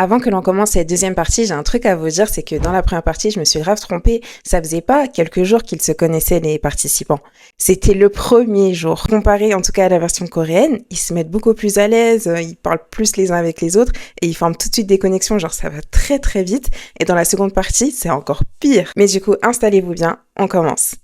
Avant que l'on commence cette deuxième partie, j'ai un truc à vous dire, c'est que dans la première partie, je me suis grave trompée. Ça faisait pas quelques jours qu'ils se connaissaient, les participants. C'était le premier jour. Comparé en tout cas à la version coréenne, ils se mettent beaucoup plus à l'aise, ils parlent plus les uns avec les autres et ils forment tout de suite des connexions, genre ça va très très vite. Et dans la seconde partie, c'est encore pire. Mais du coup, installez-vous bien, on commence.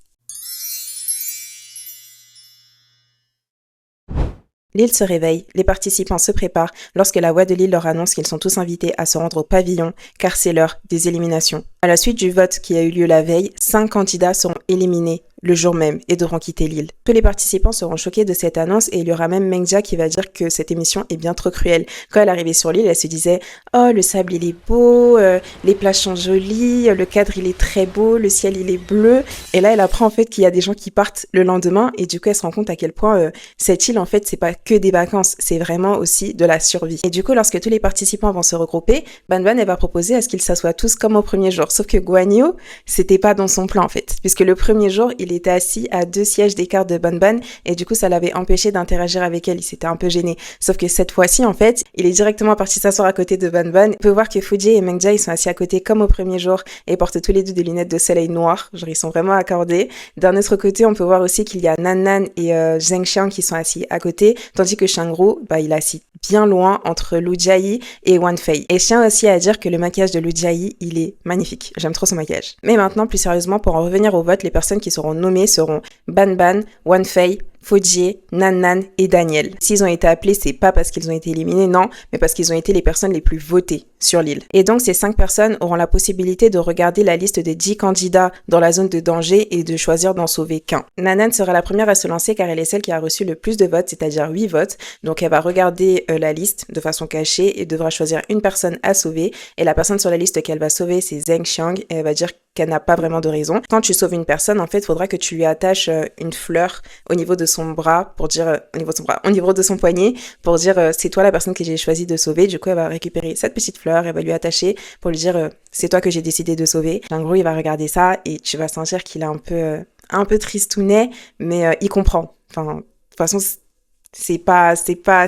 L'île se réveille, les participants se préparent lorsque la voix de l'île leur annonce qu'ils sont tous invités à se rendre au pavillon, car c'est l'heure des éliminations. À la suite du vote qui a eu lieu la veille, 5 candidats seront éliminés le jour même et devront quitter l'île. Tous les participants seront choqués de cette annonce et il y aura même Mengja qui va dire que cette émission est bien trop cruelle. Quand elle arrivait sur l'île, elle se disait « Oh, le sable il est beau, les plages sont jolies, le cadre il est très beau, le ciel il est bleu. » Et là, elle apprend en fait qu'il y a des gens qui partent le lendemain et du coup, elle se rend compte à quel point cette île en fait, c'est pas que des vacances, c'est vraiment aussi de la survie. Et du coup, lorsque tous les participants vont se regrouper, Banban elle va proposer à ce qu'ils s'assoient tous comme au premier jour. Sauf que Guan Yu, c'était pas dans son plan en fait, puisque le premier jour, il était assis à 2 sièges d'écart de Banban et du coup ça l'avait empêché d'interagir avec elle, il s'était un peu gêné. Sauf que cette fois-ci en fait, il est directement parti s'asseoir à côté de Banban. On peut voir que Fuji et Mengja ils sont assis à côté comme au premier jour et portent tous les deux des lunettes de soleil noires, genre ils sont vraiment accordés. D'un autre côté, on peut voir aussi qu'il y a Nan Nan et Zheng Xiang qui sont assis à côté, tandis que Shangru, il est assis bien loin entre Lu Jiayi et Wan Fei. Et je tiens aussi à dire que le maquillage de Lu Jiayi, il est magnifique. J'aime trop son maquillage. Mais maintenant, plus sérieusement, pour en revenir au vote, les personnes qui seront nommées seront Banban, Wan Fei, Fuji, Nan Nan et Daniel. S'ils ont été appelés, c'est pas parce qu'ils ont été éliminés, non, mais parce qu'ils ont été les personnes les plus votées sur l'île. Et donc, ces 5 personnes auront la possibilité de regarder la liste des 10 candidats dans la zone de danger et de choisir d'en sauver qu'un. Nan Nan sera la première à se lancer car elle est celle qui a reçu le plus de votes, c'est-à-dire 8 votes. Donc, elle va regarder la liste de façon cachée et devra choisir une personne à sauver. Et la personne sur la liste qu'elle va sauver, c'est Zheng Xiang, et elle va dire qu'elle n'a pas vraiment de raison. Quand tu sauves une personne, en fait, il faudra que tu lui attaches une fleur au niveau de son bras pour dire, au niveau de son poignet, pour dire c'est toi la personne que j'ai choisi de sauver. Du coup, elle va récupérer cette petite fleur, elle va lui attacher pour lui dire c'est toi que j'ai décidé de sauver. En gros, il va regarder ça et tu vas sentir qu'il est un peu tristounet, mais il comprend. Enfin, de toute façon, c'est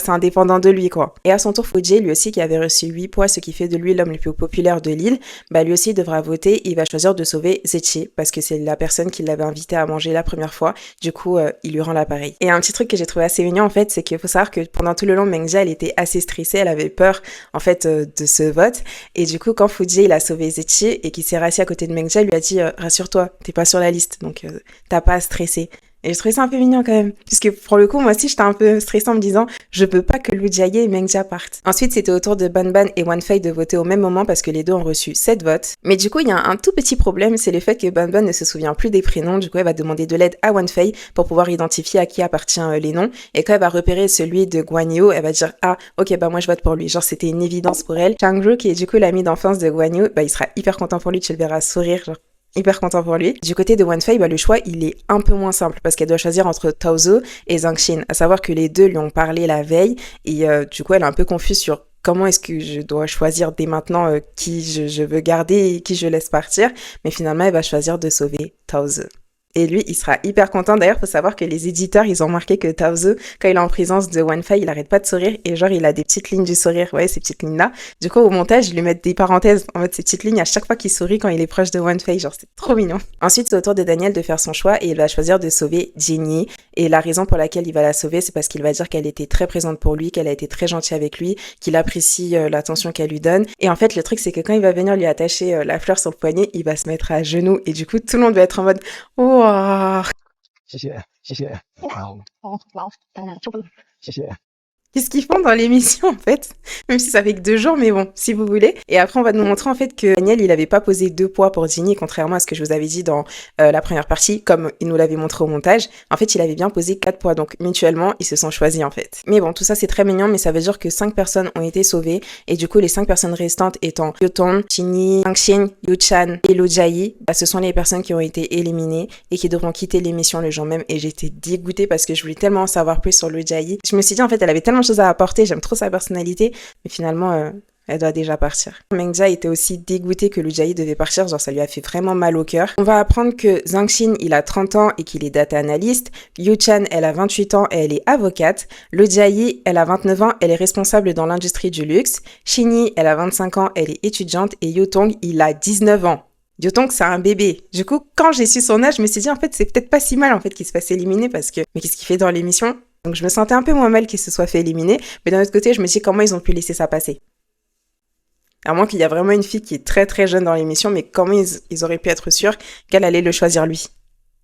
indépendant de lui, quoi. Et à son tour, Fuji, lui aussi, qui avait reçu 8 points, ce qui fait de lui l'homme le plus populaire de l'île, lui aussi devra voter et il va choisir de sauver Zechi, parce que c'est la personne qui l'avait invité à manger la première fois. Du coup, il lui rend l'appareil. Et un petit truc que j'ai trouvé assez mignon, en fait, c'est qu'il faut savoir que pendant tout le long, Mengja, elle était assez stressée, elle avait peur, en fait, de ce vote. Et du coup, quand Fuji, il a sauvé Zechi et qu'il s'est rassis à côté de Mengja, il lui a dit, rassure-toi, t'es pas sur la liste, donc t'as pas à stresser. Et je trouvais ça un peu mignon quand même, puisque pour le coup, moi aussi, j'étais un peu stressée en me disant je peux pas que Lu Jiayi et Mengja partent. Ensuite, c'était au tour de Banban et Wan Fei de voter au même moment parce que les deux ont reçu 7 votes. Mais du coup, il y a un tout petit problème, c'est le fait que Banban ne se souvient plus des prénoms, du coup, elle va demander de l'aide à Wan Fei pour pouvoir identifier à qui appartient les noms. Et quand elle va repérer celui de Guan Yu, elle va dire ah, ok, moi je vote pour lui. Genre, c'était une évidence pour elle. Shangru, qui est du coup l'ami d'enfance de Guan Yu, il sera hyper content pour lui, tu le verras sourire, genre hyper content pour lui. Du côté de Wan Fei, le choix, il est un peu moins simple parce qu'elle doit choisir entre Tao Zhe et Zhang Xin, à savoir que les deux lui ont parlé la veille et du coup, elle est un peu confuse sur comment est-ce que je dois choisir dès maintenant qui je veux garder et qui je laisse partir. Mais finalement, elle va choisir de sauver Tao Zhe. Et lui, il sera hyper content. D'ailleurs, faut savoir que les éditeurs, ils ont marqué que Tao Zhe, quand il est en présence de Wan Fei, il arrête pas de sourire et genre, il a des petites lignes du sourire. Ouais, ces petites lignes-là. Du coup, au montage, ils lui mettent des parenthèses en mode ces petites lignes à chaque fois qu'il sourit quand il est proche de Wan Fei. Genre, c'est trop mignon. Ensuite, c'est au tour de Daniel de faire son choix et il va choisir de sauver Jinyi. Et la raison pour laquelle il va la sauver, c'est parce qu'il va dire qu'elle était très présente pour lui, qu'elle a été très gentille avec lui, qu'il apprécie l'attention qu'elle lui donne. Et en fait, le truc, c'est que quand il va venir lui attacher la fleur sur le poignet, il va se mettre à genoux et du coup, tout le monde va être en mode oh, 谢谢，谢谢，好，谢谢。 qu'est-ce qu'ils font dans l'émission en fait? Même si ça fait que 2 jours, mais bon, si vous voulez. Et après, on va nous montrer en fait que Daniel, il avait pas posé 2 poids pour Ginny, contrairement à ce que je vous avais dit dans la première partie, comme il nous l'avait montré au montage. En fait, il avait bien posé 4 poids, donc mutuellement, ils se sont choisis en fait. Mais bon, tout ça c'est très mignon, mais ça veut dire que 5 personnes ont été sauvées, et du coup, les 5 personnes restantes étant Yoton, Jinny, Zhang Xin, Yu-chan et Lu Jiayi, ce sont les personnes qui ont été éliminées et qui devront quitter l'émission le jour même. Et j'étais dégoûtée parce que je voulais tellement en savoir plus sur Lu Jiayi. Je me suis dit en fait, elle avait tellement de choses à apporter, j'aime trop sa personnalité, mais finalement elle doit déjà partir. Mengja était aussi dégoûté que Lu Jiayi devait partir, genre ça lui a fait vraiment mal au cœur. On va apprendre que Zhang Xin, il a 30 ans et qu'il est data analyst. Yu Chan, elle a 28 ans et elle est avocate. Lu Jiayi, elle a 29 ans, elle est responsable dans l'industrie du luxe. Xin Yi, elle a 25 ans, elle est étudiante. Et Yu Tong, il a 19 ans. Yu Tong, c'est un bébé. Du coup, quand j'ai su son âge, je me suis dit, en fait, c'est peut-être pas si mal, en fait, qu'il se fasse éliminer parce que, mais qu'est-ce qu'il fait dans l'émission? Donc, je me sentais un peu moins mal qu'il se soit fait éliminer. Mais d'un autre côté, je me dis, comment ils ont pu laisser ça passer? À moins qu'il y a vraiment une fille qui est très très jeune dans l'émission, mais comment ils auraient pu être sûrs qu'elle allait le choisir lui?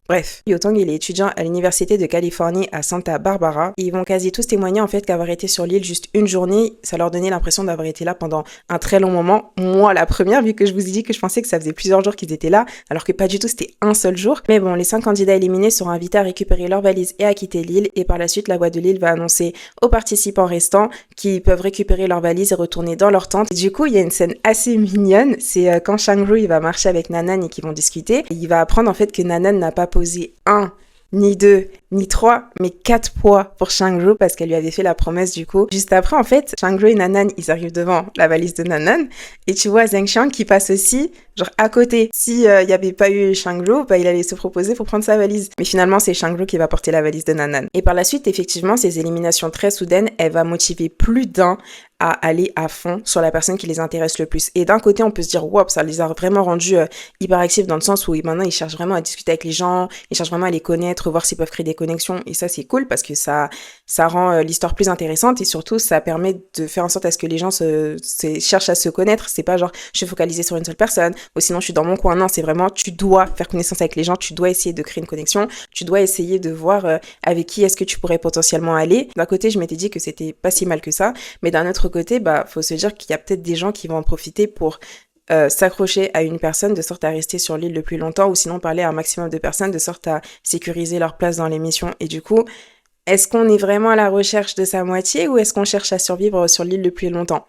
Bref, Yu Tong, il est étudiant à l'université de Californie à Santa Barbara. Et ils vont quasi tous témoigner en fait qu'avoir été sur l'île juste une journée, ça leur donnait l'impression d'avoir été là pendant un très long moment. Moi, la première, vu que je vous ai dit que je pensais que ça faisait plusieurs jours qu'ils étaient là, alors que pas du tout, c'était un seul jour. Mais bon, les 5 candidats éliminés seront invités à récupérer leurs valises et à quitter l'île. Et par la suite, la voix de l'île va annoncer aux participants restants qu'ils peuvent récupérer leurs valises et retourner dans leur tente. Et du coup, il y a une scène assez mignonne. C'est quand Shang-Ru, il va marcher avec Nanan et qu'ils vont discuter. Et il va apprendre en fait que Nanan n'a pas posé ni 2, ni 3, mais 4 poids pour Shang-Ru parce qu'elle lui avait fait la promesse du coup. Juste après, en fait, Shang-Ru et Nanan, ils arrivent devant la valise de Nanan et tu vois Zheng Xiang qui passe aussi, genre à côté. Si y avait pas eu Shang-Ru, bah il allait se proposer pour prendre sa valise. Mais finalement, c'est Shang-Ru qui va porter la valise de Nanan. Et par la suite, effectivement, ces éliminations très soudaines, elle va motiver plus d'un à aller à fond sur la personne qui les intéresse le plus. Et d'un côté, on peut se dire, wow, ça les a vraiment rendus hyper actifs dans le sens où maintenant, ils cherchent vraiment à discuter avec les gens, ils cherchent vraiment à les connaître, voir s'ils peuvent créer des connexions. Et ça, c'est cool parce que ça rend l'histoire plus intéressante et surtout, ça permet de faire en sorte à ce que les gens cherchent à se connaître. C'est pas genre, je suis focalisée sur une seule personne ou sinon je suis dans mon coin. Non, c'est vraiment, tu dois faire connaissance avec les gens, tu dois essayer de créer une connexion, tu dois essayer de voir avec qui est-ce que tu pourrais potentiellement aller. D'un côté, je m'étais dit que c'était pas si mal que ça, mais d'un autre côté, bah, faut se dire qu'il y a peut-être des gens qui vont en profiter pour s'accrocher à une personne de sorte à rester sur l'île le plus longtemps ou sinon parler à un maximum de personnes de sorte à sécuriser leur place dans l'émission. Et du coup, est-ce qu'on est vraiment à la recherche de sa moitié ou est-ce qu'on cherche à survivre sur l'île le plus longtemps?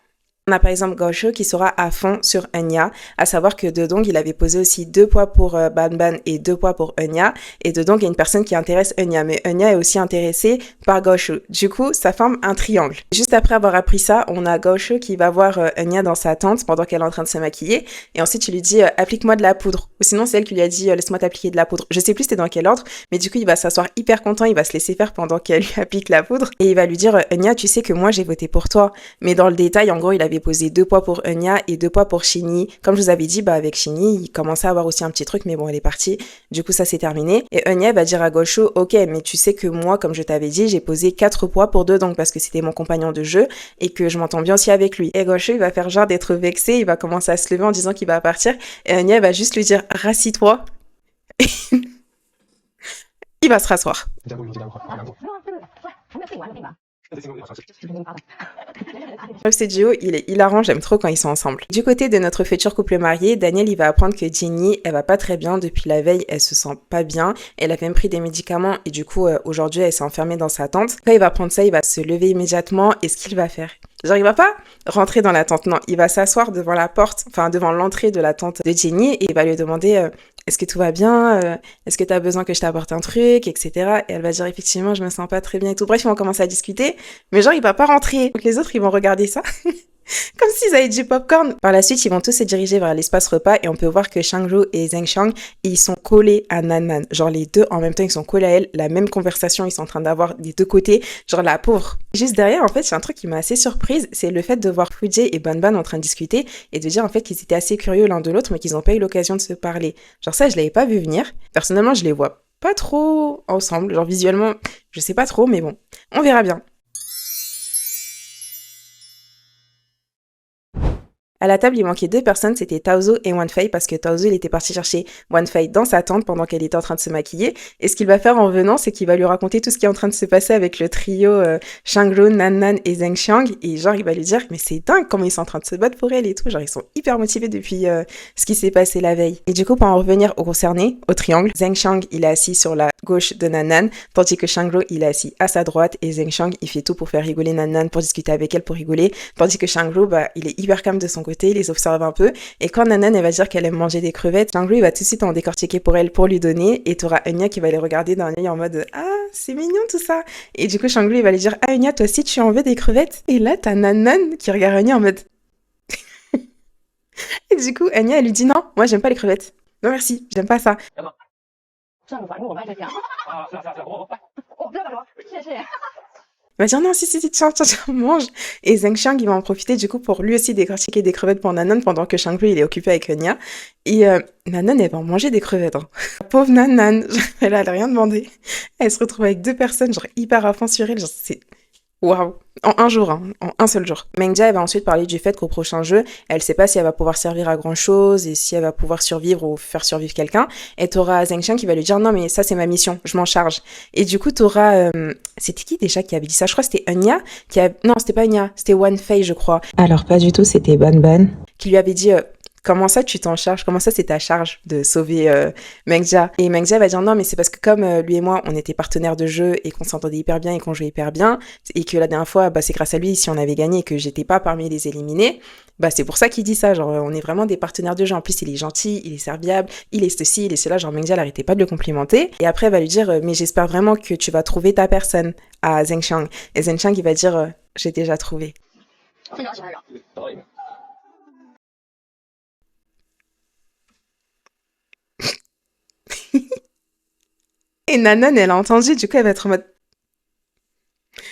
On a par exemple Gao Shu qui sera à fond sur Eunhya, à savoir que Dedong, il avait posé aussi 2 poids pour Ban Ban et 2 poids pour Eunhya, et Dedong est une personne qui intéresse Eunhya, mais Eunhya est aussi intéressée par Gao Shu. Du coup, ça forme un triangle. Juste après avoir appris ça, on a Gao Shu qui va voir Eunhya dans sa tente pendant qu'elle est en train de se maquiller, et ensuite il lui dit applique-moi de la poudre, ou sinon c'est elle qui lui a dit laisse-moi t'appliquer de la poudre. Je sais plus c'était dans quel ordre, mais du coup il va s'asseoir hyper content, il va se laisser faire pendant qu'elle lui applique la poudre, et il va lui dire Eunhya, tu sais que moi j'ai voté pour toi, mais dans le détail, en gros, il avait posé 2 poids pour Eunhya et 2 poids pour Xin Yi. Comme je vous avais dit, bah avec Xin Yi, il commençait à avoir aussi un petit truc, mais bon, elle est partie. Du coup, ça s'est terminé. Et Eunhya va dire à Gao Shu, ok, mais tu sais que moi, comme je t'avais dit, j'ai posé 4 poids pour Dedong parce que c'était mon compagnon de jeu et que je m'entends bien aussi avec lui. Et Gao Shu, il va faire genre d'être vexé, il va commencer à se lever en disant qu'il va partir. Et Eunhya va juste lui dire, rassis-toi. Il va se rasseoir. Ce duo, il est hilarant, j'aime trop quand ils sont ensemble. Du côté de notre futur couple marié, Daniel, il va apprendre que Jenny, elle va pas très bien depuis la veille, elle se sent pas bien, elle a même pris des médicaments et du coup, aujourd'hui, elle s'est enfermée dans sa tente. Quand il va prendre ça, il va se lever immédiatement et ce qu'il va faire? Genre, il va pas rentrer dans la tente, non, il va s'asseoir devant la porte, enfin devant l'entrée de la tente de Jenny et il va lui demander est-ce que tout va bien, est-ce que t'as besoin que je t'apporte un truc, etc. Et elle va dire effectivement je me sens pas très bien et tout. Bref, ils vont commencer à discuter, mais genre il va pas rentrer. Donc les autres ils vont regarder ça comme s'ils avaient du popcorn. Par la suite, ils vont tous se diriger vers l'espace repas et on peut voir que Shang-Ru et Zheng Xiang, ils sont collés à Nanan. Genre les deux en même temps, ils sont collés à elle. La même conversation, ils sont en train d'avoir des deux côtés. Genre la pauvre. Juste derrière, en fait, c'est un truc qui m'a assez surprise. C'est le fait de voir Fujie et Ban Ban en train de discuter et de dire en fait qu'ils étaient assez curieux l'un de l'autre mais qu'ils n'ont pas eu l'occasion de se parler. Genre ça, je l'avais pas vu venir. Personnellement, je les vois pas trop ensemble. Genre visuellement, je sais pas trop, mais bon, on verra bien. À la table, il manquait 2 personnes, c'était Taozu et Wanfei, parce que Taozu, il était parti chercher Wanfei dans sa tente pendant qu'elle était en train de se maquiller. Et ce qu'il va faire en venant, c'est qu'il va lui raconter tout ce qui est en train de se passer avec le trio Shang-Ru, Nan et Zheng Xiang. Et genre, il va lui dire, mais c'est dingue comment ils sont en train de se battre pour elle et tout. Genre, ils sont hyper motivés depuis ce qui s'est passé la veille. Et du coup, pour en revenir aux concernés, au triangle, Zheng Xiang, il est assis sur la gauche de Nan, tandis que Shang-Ru, il est assis à sa droite. Et Zheng Xiang, il fait tout pour faire rigoler Nan, pour discuter avec elle, pour rigoler. Tandis que Shang-Ru, bah, il est hyper calme de son côté, il les observe un peu, et quand Nanan elle va dire qu'elle aime manger des crevettes, Shang-Ru va tout de suite en décortiquer pour elle pour lui donner, et t'auras Eunhya qui va les regarder d'un œil en mode ah c'est mignon tout ça, et du coup Shang-Ru il va lui dire ah Eunhya toi aussi tu en veux des crevettes, et là t'as Nanan qui regarde Eunhya en mode Et du coup, Anya, elle lui dit non, moi j'aime pas les crevettes. Non merci, j'aime pas ça. 上午反正我们还在讲啊，是啊是啊是啊，我不要干什么，谢谢。Il va dire non, si, tiens, mange. Et Zheng Xiang, il va en profiter du coup pour lui aussi décortiquer des crevettes pour Nanan pendant que Shangri il est occupé avec Enya. Et Nanan, elle va en manger des crevettes. Hein. La pauvre Nanan, elle a rien demandé. Elle se retrouve avec 2 personnes, genre hyper à fond sur elle. Genre, c'est waouh. En un jour, hein, en un seul jour. Mengjia, elle va ensuite parler du fait qu'au prochain jeu, elle sait pas si elle va pouvoir servir à grand chose et si elle va pouvoir survivre ou faire survivre quelqu'un. Et t'auras Zheng Xiang qui va lui dire non mais ça c'est ma mission, je m'en charge. Et du coup t'auras, c'était qui déjà qui avait dit ça? Je crois que c'était Enya non c'était pas Enya, c'était Wan Fei je crois. Alors pas du tout, c'était Ban Ban qui lui avait dit comment ça tu t'en charges? Comment ça c'est ta charge de sauver Mengjia? Et Mengjia va dire non mais c'est parce que comme lui et moi on était partenaires de jeu et qu'on s'entendait hyper bien et qu'on jouait hyper bien et que la dernière fois bah c'est grâce à lui si on avait gagné et que j'étais pas parmi les éliminés, bah c'est pour ça qu'il dit ça, genre on est vraiment des partenaires de jeu. En plus il est gentil, il est serviable, il est ceci, il est cela, genre Mengjia elle arrêtait pas de le complimenter. Et après elle va lui dire mais j'espère vraiment que tu vas trouver ta personne à Zheng Xiang. Et Zheng Xiang il va dire j'ai déjà trouvé. Et Nanon, elle a entendu, du coup, elle va être en mode...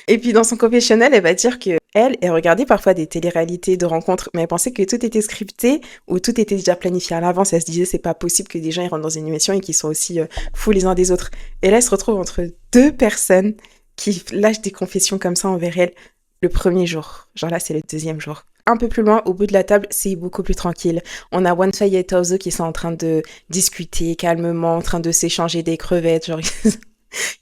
Et puis dans son confessionnal, elle va dire que elle regardait parfois des téléréalités de rencontres, mais elle pensait que tout était scripté ou tout était déjà planifié à l'avance. Elle se disait c'est pas possible que des gens ils rentrent dans une émission et qu'ils soient aussi fous les uns des autres. Et là, elle se retrouve entre 2 personnes qui lâchent des confessions comme ça envers elle le premier jour. Genre là, c'est le 2e jour. Un peu plus loin, au bout de la table, c'est beaucoup plus tranquille. On a Wan Fei et Tao Zou qui sont en train de discuter calmement, en train de s'échanger des crevettes, genre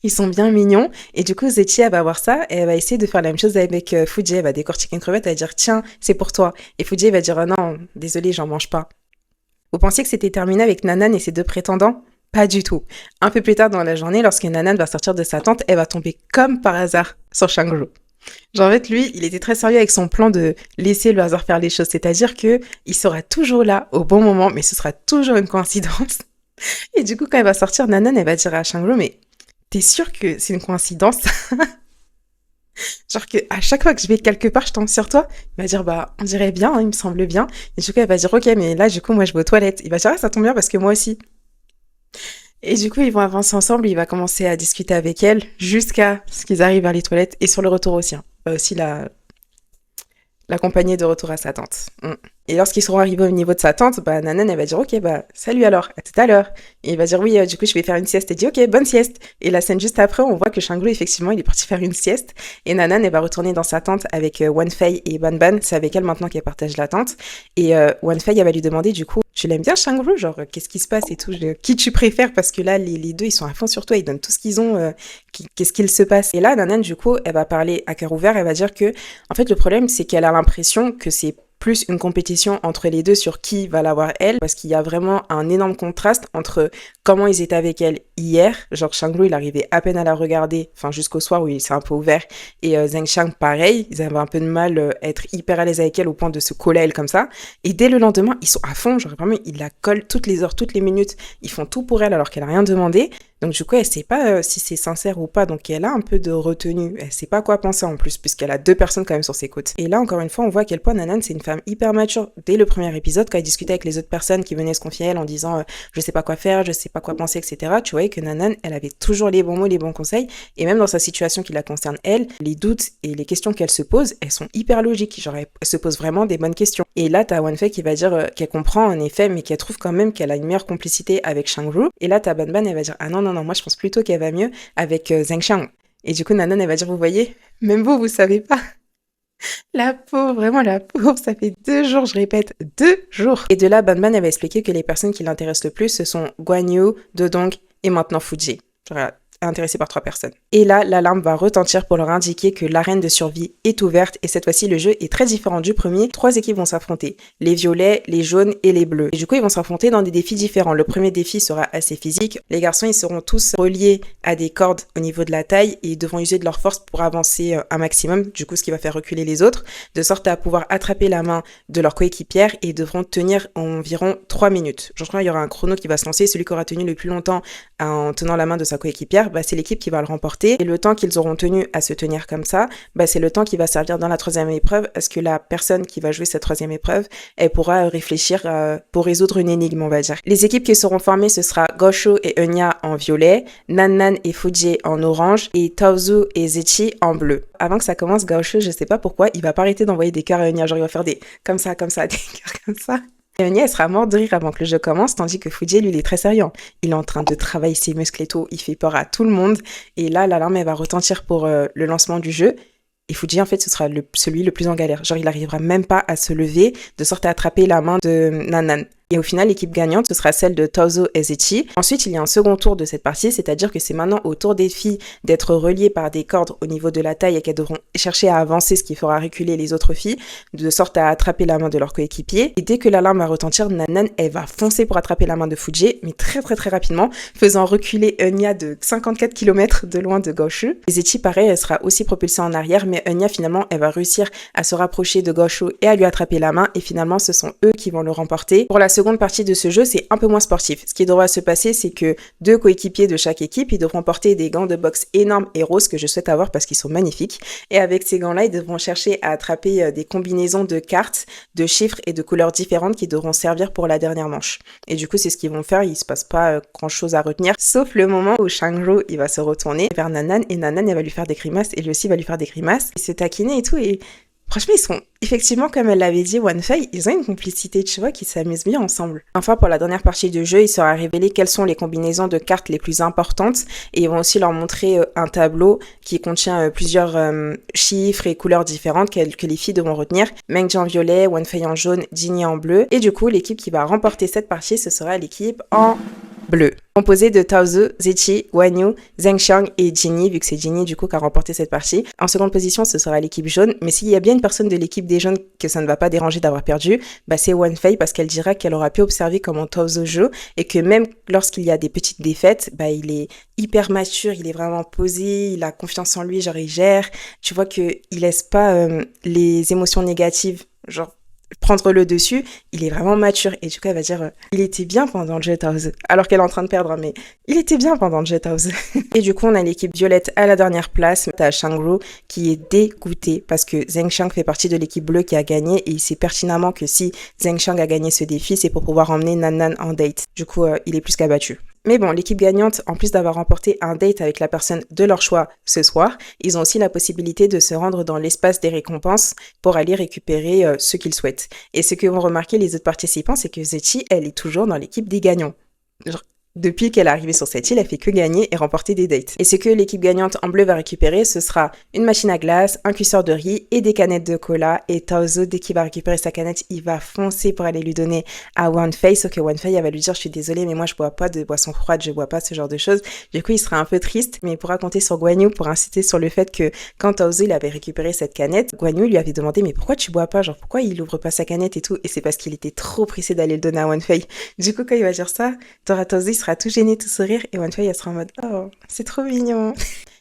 ils sont bien mignons. Et du coup, Zetchi, elle va voir ça et elle va essayer de faire la même chose avec Fuji. Elle va décortiquer une crevette, elle va dire tiens, c'est pour toi. Et Fuji va dire non, désolé, j'en mange pas. Vous pensiez que c'était terminé avec Nanan et ses 2 prétendants? Pas du tout. Un peu plus tard dans la journée, lorsque Nanan va sortir de sa tente, elle va tomber comme par hasard sur Shangru. Genre en fait, lui, il était très sérieux avec son plan de laisser le hasard faire les choses. C'est-à-dire que il sera toujours là au bon moment, mais ce sera toujours une coïncidence. Et du coup, quand elle va sortir, Nanan, elle va dire à Shangru, mais t'es sûr que c'est une coïncidence? Genre que à chaque fois que je vais quelque part, je tombe sur toi. Il va dire, bah, on dirait bien, hein, il me semble bien. Et du coup, elle va dire, ok, mais là, du coup, moi, je vais aux toilettes. Il va dire, ah, ça tombe bien parce que moi aussi. Et du coup, ils vont avancer ensemble, il va commencer à discuter avec elle jusqu'à ce qu'ils arrivent vers les toilettes et sur le retour aussi. Hein. Il va aussi l'accompagner de retour à sa tante. Et lorsqu'ils seront arrivés au niveau de sa tante, bah, Nanan, elle va dire, ok, bah, salut alors, à tout à l'heure. Et il va dire, oui, du coup, je vais faire une sieste. Elle dit, ok, bonne sieste. Et la scène juste après, on voit que Shangru, effectivement, il est parti faire une sieste. Et Nanan, elle va retourner dans sa tente avec Wan Fei et Ban Ban. C'est avec elle maintenant qu'elle partage la tente. Et Wan Fei, elle va lui demander, du coup, tu l'aimes bien, Shangru? Genre, qu'est-ce qui se passe et tout? Qui tu préfères? Parce que là, les 2, ils sont à fond sur toi, ils donnent tout ce qu'ils ont. Qu'est-ce qu'il se passe? Et là, Nanan, du coup, elle va parler à cœur ouvert. Elle va dire que, en fait, le problème, c'est qu'elle a l'impression que c'est plus une compétition entre les 2 sur qui va l'avoir elle, parce qu'il y a vraiment un énorme contraste entre comment ils étaient avec elle hier, genre Shangru il arrivait à peine à la regarder, enfin jusqu'au soir où il s'est un peu ouvert, et Zheng Xiang pareil, ils avaient un peu de mal à être hyper à l'aise avec elle au point de se coller à elle comme ça, et dès le lendemain ils sont à fond, genre vraiment ils la collent toutes les heures, toutes les minutes, ils font tout pour elle alors qu'elle a rien demandé. Donc du coup, elle sait pas si c'est sincère ou pas, donc elle a un peu de retenue. Elle sait pas quoi penser en plus, puisqu'elle a 2 personnes quand même sur ses côtes. Et là, encore une fois, on voit à quel point Nanan, c'est une femme hyper mature. Dès le premier épisode, quand elle discutait avec les autres personnes qui venaient se confier à elle en disant je sais pas quoi faire, je sais pas quoi penser, etc. Tu voyais que Nanan, elle avait toujours les bons mots, les bons conseils. Et même dans sa situation qui la concerne elle, les doutes et les questions qu'elle se pose, elles sont hyper logiques. Genre, elle se pose vraiment des bonnes questions. Et là, t'as Wan Fei qui va dire qu'elle comprend en effet, mais qu'elle trouve quand même qu'elle a une meilleure complicité avec Shangru. Et là, t'as Ban Ban, elle va dire ah non, moi je pense plutôt qu'elle va mieux avec Zheng Xiang. Et du coup, Nanan, elle va dire, vous voyez, même vous savez pas. La pauvre, vraiment la pauvre, ça fait 2 jours, je répète, 2 jours. Et de là, Ban Ban, elle va expliquer que les personnes qui l'intéressent le plus, ce sont Guan Yu, Dodong et maintenant Fuji. Genre, intéressée par 3 personnes. Et là, l'alarme va retentir pour leur indiquer que l'arène de survie est ouverte et cette fois-ci, le jeu est très différent du premier. 3 équipes vont s'affronter. Les violets, les jaunes et les bleus. Et du coup, ils vont s'affronter dans des défis différents. Le premier défi sera assez physique. Les garçons, ils seront tous reliés à des cordes au niveau de la taille et devront user de leur force pour avancer un maximum. Du coup, ce qui va faire reculer les autres, de sorte à pouvoir attraper la main de leur coéquipière et devront tenir environ 3 minutes. Je crois qu'il y aura un chrono qui va se lancer. Celui qui aura tenu le plus longtemps en tenant la main de sa coéquipière, bah, c'est l'équipe qui va le remporter. remporté. Et le temps qu'ils auront tenu à se tenir comme ça, bah, c'est le temps qui va servir dans la troisième épreuve à ce que la personne qui va jouer cette troisième épreuve, elle pourra réfléchir pour résoudre une énigme, on va dire. Les équipes qui seront formées, ce sera Gosho et Enya en violet, Nan et Fujie en orange et Taozu et Zechi en bleu. Avant que ça commence, Gosho, je sais pas pourquoi, il va pas arrêter d'envoyer des cœurs à Enya, genre il va faire des comme ça, des cœurs comme ça. Et Enya, elle sera morte de rire avant que le jeu commence, tandis que Fujie, lui, il est très sérieux. Il est en train de travailler ses muscles et tout, il fait peur à tout le monde. Et là, l'alarme, elle va retentir pour le lancement du jeu. Et Fujie, en fait, ce sera celui le plus en galère. Genre, il arrivera même pas à se lever, de sorte à attraper la main de Nan. Et au final, l'équipe gagnante, ce sera celle de Taozu et Zechi. Ensuite, il y a un second tour de cette partie, c'est-à-dire que c'est maintenant au tour des filles d'être reliées par des cordes au niveau de la taille et qu'elles devront chercher à avancer, ce qui fera reculer les autres filles, de sorte à attraper la main de leur coéquipier. Et dès que l'alarme va retentir, Nan, elle va foncer pour attraper la main de Fujie, mais très très très rapidement, faisant reculer Enya de 54 km de loin de Gosho. Et Zechi, pareil, elle sera aussi propulsée en arrière, mais Enya, finalement, elle va réussir à se rapprocher de Gosho et à lui attraper la main, et finalement, ce sont eux qui vont le remporter. Pour la seconde partie de ce jeu, c'est un peu moins sportif. Ce qui devra se passer, c'est que 2 coéquipiers de chaque équipe, ils devront porter des gants de boxe énormes et roses que je souhaite avoir parce qu'ils sont magnifiques. Et avec ces gants-là, ils devront chercher à attraper des combinaisons de cartes, de chiffres et de couleurs différentes qui devront servir pour la dernière manche. Et du coup, c'est ce qu'ils vont faire. Il se passe pas grand-chose à retenir, sauf le moment où Shangru, il va se retourner vers Nan et Nan, elle va lui faire des grimaces et lui aussi va lui faire des grimaces. Il se taquiner et tout et franchement, ils sont effectivement, comme elle l'avait dit, OneFei, ils ont une complicité, tu vois, qui s'amusent bien ensemble. Enfin, pour la dernière partie du jeu, il sera révélé quelles sont les combinaisons de cartes les plus importantes et ils vont aussi leur montrer un tableau qui contient plusieurs chiffres et couleurs différentes que les filles devront retenir. Mengji en violet, OneFei en jaune, Jinny en bleu. Et du coup, l'équipe qui va remporter cette partie, ce sera l'équipe en bleu, composé de Taozu, Zechi, Guanyu, Zhengxiang et Jinny, vu que c'est Jinny du coup qui a remporté cette partie. En seconde position, ce sera l'équipe jaune, mais s'il y a bien une personne de l'équipe des jaunes que ça ne va pas déranger d'avoir perdu, bah c'est OneFei parce qu'elle dira qu'elle aura pu observer comment Taozu joue et que même lorsqu'il y a des petites défaites, bah il est hyper mature, il est vraiment posé, il a confiance en lui, genre il gère. Tu vois que il laisse pas les émotions négatives, genre prendre le dessus, il est vraiment mature et du coup elle va dire il était bien pendant le Jet House alors qu'elle est en train de perdre mais il était bien pendant le Jet House. Et du coup on a l'équipe violette à la dernière place, t'as Shangru qui est dégoûté parce que Zhengxiang fait partie de l'équipe bleue qui a gagné et il sait pertinemment que si Zhengxiang a gagné ce défi c'est pour pouvoir emmener Nan en date. Du coup il est plus qu'abattu. Mais bon, l'équipe gagnante, en plus d'avoir remporté un date avec la personne de leur choix ce soir, ils ont aussi la possibilité de se rendre dans l'espace des récompenses pour aller récupérer ce qu'ils souhaitent. Et ce que vont remarquer les autres participants, c'est que Zechi, elle est toujours dans l'équipe des gagnants. Genre, depuis qu'elle est arrivée sur cette île, elle fait que gagner et remporter des dates. Et ce que l'équipe gagnante en bleu va récupérer, ce sera une machine à glace, un cuisseur de riz et des canettes de cola. Et Taozu, dès qu'il va récupérer sa canette, il va foncer pour aller lui donner à OneFei. Sauf que OneFei, elle va lui dire, je suis désolée, mais moi, je bois pas de boisson froide, je bois pas ce genre de choses. Du coup, il sera un peu triste, mais il pourra compter sur Guanyu pour inciter sur le fait que quand Taozu, il avait récupéré cette canette, Guanyu lui avait demandé, mais pourquoi tu bois pas? Genre, pourquoi il ouvre pas sa canette et tout? Et c'est parce qu'il était trop pressé d'aller le donner à OneFei. Du coup, quand il va dire ça, Taozu, sera tout gêné, tout sourire, et OneFei, elle sera en mode « Oh, c'est trop mignon !»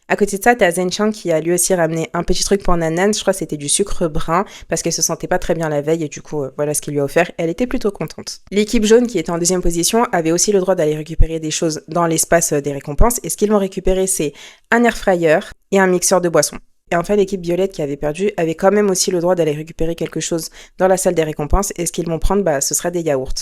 À côté de ça, t'as Zhengxiang qui a lui aussi ramené un petit truc pour Nan. Je crois que c'était du sucre brun parce qu'elle se sentait pas très bien la veille et du coup, voilà ce qu'il lui a offert. Elle était plutôt contente. L'équipe jaune qui était en deuxième position avait aussi le droit d'aller récupérer des choses dans l'espace des récompenses et ce qu'ils vont récupérer, c'est un air fryer et un mixeur de boissons. Et enfin, l'équipe violette qui avait perdu avait quand même aussi le droit d'aller récupérer quelque chose dans la salle des récompenses et ce qu'ils vont prendre, bah, ce sera des yaourts.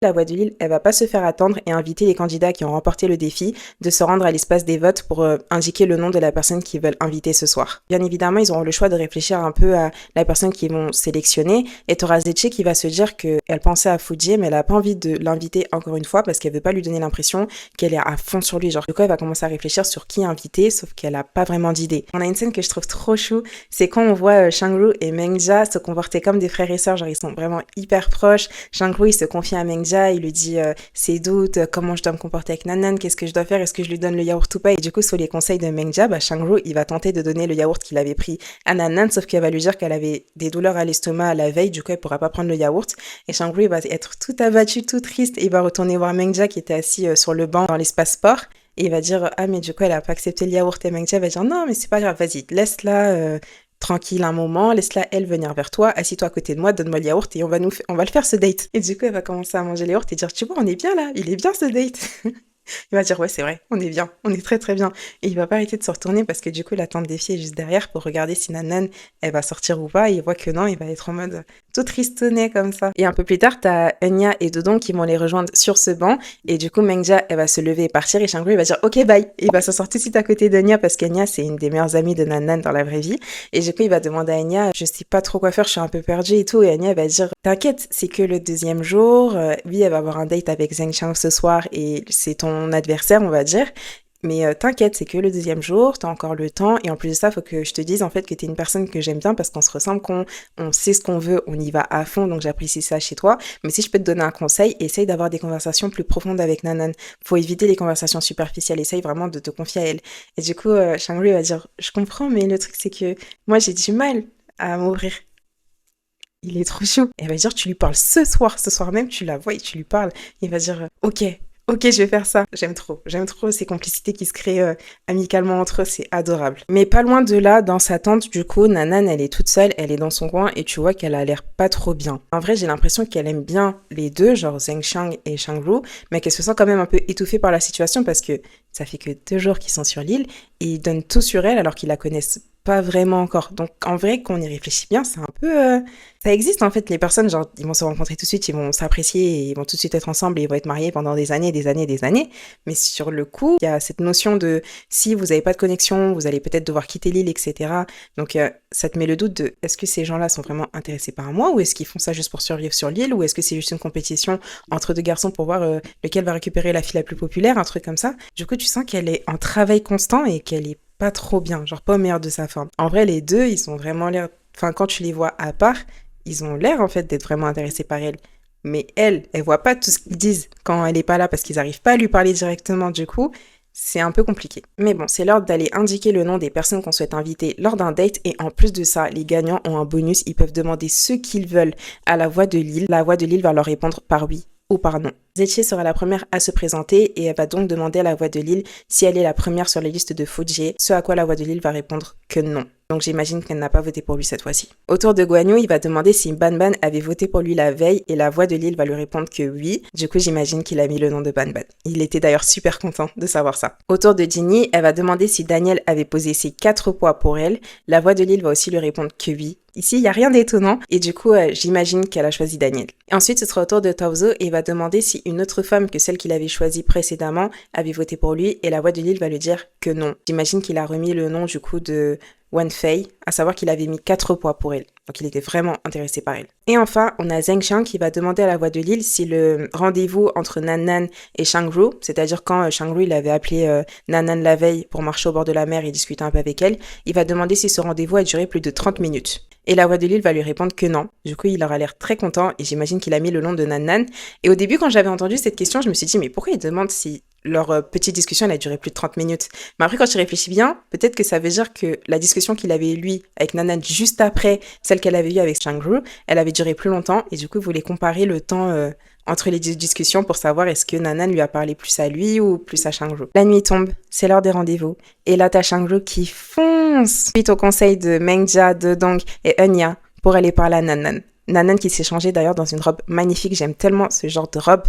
La voix de Lille, elle va pas se faire attendre et inviter les candidats qui ont remporté le défi de se rendre à l'espace des votes pour indiquer le nom de la personne qu'ils veulent inviter ce soir. Bien évidemment, ils auront le choix de réfléchir un peu à la personne qu'ils vont sélectionner et t'auras Zechi qui va se dire qu'elle pensait à Fujie mais elle a pas envie de l'inviter encore une fois parce qu'elle veut pas lui donner l'impression qu'elle est à fond sur lui. Genre, du coup, elle va commencer à réfléchir sur qui inviter sauf qu'elle a pas vraiment d'idée. On a une scène que je trouve trop chou, c'est quand on voit Shangru et Mengja se comporter comme des frères et sœurs, genre ils sont vraiment hyper proches. Shangru, il se confie à Mengja, il lui dit ses doutes, comment je dois me comporter avec Nan, qu'est-ce que je dois faire, est-ce que je lui donne le yaourt ou pas. Et du coup, sous les conseils de Mengja, bah, Shangru, il va tenter de donner le yaourt qu'il avait pris à Nan, sauf qu'elle va lui dire qu'elle avait des douleurs à l'estomac la veille, du coup, elle pourra pas prendre le yaourt. Et Shangru, il va être tout abattu, tout triste, et il va retourner voir Mengja qui était assis sur le banc dans l'espace sport. Et il va dire, ah, mais du coup, elle a pas accepté le yaourt. Et Mengja va dire, non, mais c'est pas grave, vas-y, laisse-la, tranquille un moment, laisse-la elle venir vers toi, assis-toi à côté de moi, donne-moi le yaourt et on va le faire ce date. Et du coup, elle va commencer à manger les yaourts et dire, tu vois, on est bien là, il est bien ce date. Il va dire, ouais, c'est vrai, on est bien, on est très très bien. Et il va pas arrêter de se retourner parce que du coup, la tante des filles est juste derrière pour regarder si Nanan, elle va sortir ou pas. Et il voit que non, il va être en mode tout tristonnet comme ça. Et un peu plus tard, t'as Enya et Dodon qui vont les rejoindre sur ce banc. Et du coup, Mengja, elle va se lever et partir. Et Shangru, il va dire, ok, bye. Et il va s'asseoir tout de suite à côté d'Enya parce qu'Enya, c'est une des meilleures amies de Nanan dans la vraie vie. Et du coup, il va demander à Enya, je sais pas trop quoi faire, je suis un peu perdue et tout. Et Enya, elle va dire, t'inquiète, c'est que le deuxième jour. Oui, elle va avoir un date avec Zheng Xiang ce soir et c'est ton adversaire, on va dire. Mais t'inquiète, c'est que le deuxième jour, t'as encore le temps. Et en plus de ça, faut que je te dise en fait que t'es une personne que j'aime bien parce qu'on se ressemble, on sait ce qu'on veut, on y va à fond. Donc j'apprécie ça chez toi. Mais si je peux te donner un conseil, essaye d'avoir des conversations plus profondes avec Nanan. Faut éviter les conversations superficielles. Essaye vraiment de te confier à elle. Et du coup, Shangri va dire, je comprends, mais le truc c'est que moi j'ai du mal à m'ouvrir. Il est trop chaud. Et elle va dire, tu lui parles ce soir même, tu la vois et tu lui parles. Il va dire, ok, je vais faire ça. J'aime trop ces complicités qui se créent amicalement entre eux, c'est adorable. Mais pas loin de là, dans sa tente, du coup, Nanan, elle est toute seule, elle est dans son coin et tu vois qu'elle a l'air pas trop bien. En vrai, j'ai l'impression qu'elle aime bien les deux, genre Zheng Xiang et Shangru, mais qu'elle se sent quand même un peu étouffée par la situation parce que ça fait que 2 jours qu'ils sont sur l'île et ils donnent tout sur elle alors qu'ils la connaissent pas vraiment encore. Donc en vrai, quand on y réfléchit bien, c'est un peu... Ça existe en fait, les personnes, genre, ils vont se rencontrer tout de suite, ils vont s'apprécier, et ils vont tout de suite être ensemble et ils vont être mariés pendant des années, des années, des années. Mais sur le coup, il y a cette notion de si vous n'avez pas de connexion, vous allez peut-être devoir quitter l'île, etc. Donc ça te met le doute de est-ce que ces gens-là sont vraiment intéressés par moi ou est-ce qu'ils font ça juste pour survivre sur l'île ou est-ce que c'est juste une compétition entre deux garçons pour voir lequel va récupérer la fille la plus populaire, un truc comme ça. Du coup, tu sens qu'elle est en travail constant et qu'elle est pas trop bien, genre pas au meilleur de sa forme. En vrai, les deux, ils ont vraiment l'air... Enfin, quand tu les vois à part, ils ont l'air en fait d'être vraiment intéressés par elle. Mais elle voit pas tout ce qu'ils disent quand elle est pas là parce qu'ils arrivent pas à lui parler directement du coup. C'est un peu compliqué. Mais bon, c'est l'heure d'aller indiquer le nom des personnes qu'on souhaite inviter lors d'un date et en plus de ça, les gagnants ont un bonus, ils peuvent demander ce qu'ils veulent à la voix de l'île. La voix de l'île va leur répondre par oui ou par non. Zetché sera la première à se présenter et elle va donc demander à la voix de l'île si elle est la première sur la liste de Fuji, ce à quoi la voix de l'île va répondre que non. Donc j'imagine qu'elle n'a pas voté pour lui cette fois-ci. Autour de Guan Yu, il va demander si Banban avait voté pour lui la veille et la voix de l'île va lui répondre que oui. Du coup, j'imagine qu'il a mis le nom de Banban. Il était d'ailleurs super content de savoir ça. Autour de Jinny, elle va demander si Daniel avait posé ses 4 poids pour elle. La voix de l'île va aussi lui répondre que oui. Ici, il n'y a rien d'étonnant et du coup, j'imagine qu'elle a choisi Daniel. Et ensuite, ce sera au tour de Taozo et il va demander si une autre femme que celle qu'il avait choisie précédemment avait voté pour lui et la voix de l'île va lui dire que non. J'imagine qu'il a remis le nom du coup de Wan Fei, à savoir qu'il avait mis 4 poids pour elle. Donc il était vraiment intéressé par elle. Et enfin, on a Zheng Xiang qui va demander à la voix de l'île si le rendez-vous entre Nanan et Shangru, c'est-à-dire quand Shangru il avait appelé Nanan la veille pour marcher au bord de la mer et discuter un peu avec elle, il va demander si ce rendez-vous a duré plus de 30 minutes. Et la voix de l'île va lui répondre que non. Du coup, il aura l'air très content et j'imagine qu'il a mis le nom de Nanan. Et au début, quand j'avais entendu cette question, je me suis dit, mais pourquoi il demande si leur petite discussion elle a duré plus de 30 minutes. Mais après, quand tu réfléchis bien, peut-être que ça veut dire que la discussion qu'il avait eue, lui, avec Nanan, juste après celle qu'elle avait eue avec Shangru, elle avait duré plus longtemps. Et du coup, il voulait comparer le temps entre les discussions pour savoir est-ce que Nanan lui a parlé plus à lui ou plus à Shangru. La nuit tombe, c'est l'heure des rendez-vous. Et là, t'as Shangru qui fonce suite au conseil de Mengja, de Dong et Enya pour aller parler à Nanan. Nanan qui s'est changée d'ailleurs dans une robe magnifique. J'aime tellement ce genre de robe.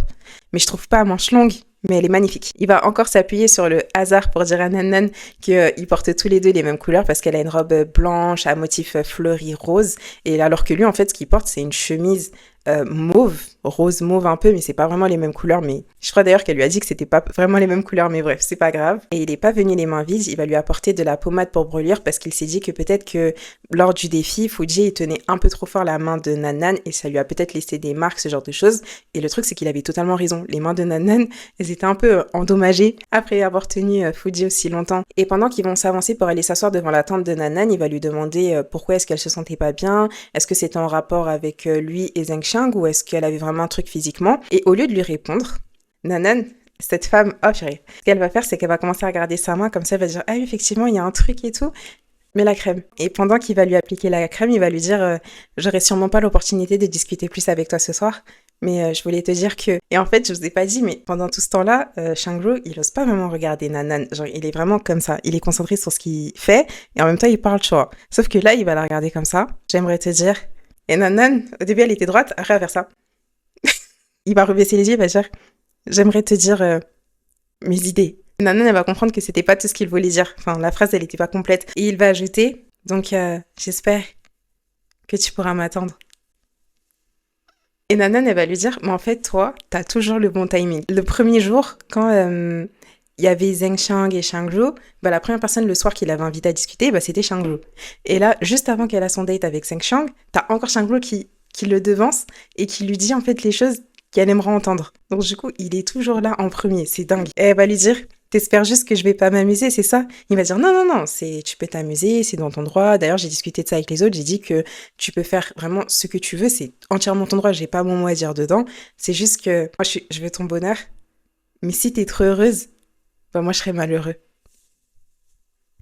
Mais je trouve pas à manches longues. Mais elle est magnifique. Il va encore s'appuyer sur le hasard pour dire à Nanan qu'ils portent tous les deux les mêmes couleurs parce qu'elle a une robe blanche à motif fleuri rose. Et alors que lui, en fait, ce qu'il porte, c'est une chemise mauve, rose mauve un peu, mais c'est pas vraiment les mêmes couleurs. Mais je crois d'ailleurs qu'elle lui a dit que c'était pas vraiment les mêmes couleurs, mais bref, c'est pas grave. Et il est pas venu les mains vides, il va lui apporter de la pommade pour brûlure parce qu'il s'est dit que peut-être que lors du défi, Fuji il tenait un peu trop fort la main de Nanan et ça lui a peut-être laissé des marques, ce genre de choses. Et le truc, c'est qu'il avait totalement raison. Les mains de Nanan, elles étaient un peu endommagées après avoir tenu Fuji aussi longtemps. Et pendant qu'ils vont s'avancer pour aller s'asseoir devant la tente de Nanan, il va lui demander pourquoi est-ce qu'elle se sentait pas bien, est-ce que c'était en rapport avec lui et Zheng Xiang ou est-ce qu'elle avait vraiment un truc physiquement. Et au lieu de lui répondre, Nanan, cette femme, oh purée, ce qu'elle va faire, c'est qu'elle va commencer à regarder sa main, comme ça elle va dire « Ah oui, effectivement, il y a un truc et tout ». Mais la crème. Et pendant qu'il va lui appliquer la crème, il va lui dire « J'aurai sûrement pas l'opportunité de discuter plus avec toi ce soir, Mais je voulais te dire que... Et en fait, je vous ai pas dit, mais pendant tout ce temps-là, Shangru, il ose pas vraiment regarder Nanan. Genre, il est vraiment comme ça. Il est concentré sur ce qu'il fait et en même temps, il parle, tu vois. Sauf que là, il va la regarder comme ça. J'aimerais te dire... Et Nanan, au début, elle était droite, après, elle va faire ça. Il va rebaisser les yeux, il va dire... J'aimerais te dire mes idées. Nanan, elle va comprendre que c'était pas tout ce qu'il voulait dire. Enfin, la phrase, elle était pas complète. Et il va ajouter... Donc, j'espère que tu pourras m'attendre. Et Nanan, elle va lui dire, mais en fait, toi, t'as toujours le bon timing. Le premier jour, quand il y avait Zheng Xiang et Shangru, bah, la première personne le soir qui l'avait invité à discuter, bah, c'était Shangru. Et là, juste avant qu'elle a son date avec Zheng Xiang, t'as encore Shangru qui le devance et qui lui dit en fait les choses qu'elle aimerait entendre. Donc du coup, il est toujours là en premier, c'est dingue. Et elle va lui dire, t'espères juste que je vais pas m'amuser, c'est ça? Il va dire, non, non, non, tu peux t'amuser, c'est dans ton droit. D'ailleurs, j'ai discuté de ça avec les autres, j'ai dit que tu peux faire vraiment ce que tu veux, c'est entièrement ton droit, j'ai pas mon mot à dire dedans. C'est juste que, moi, je veux ton bonheur, mais si t'es trop heureuse, bah moi, je serais malheureux.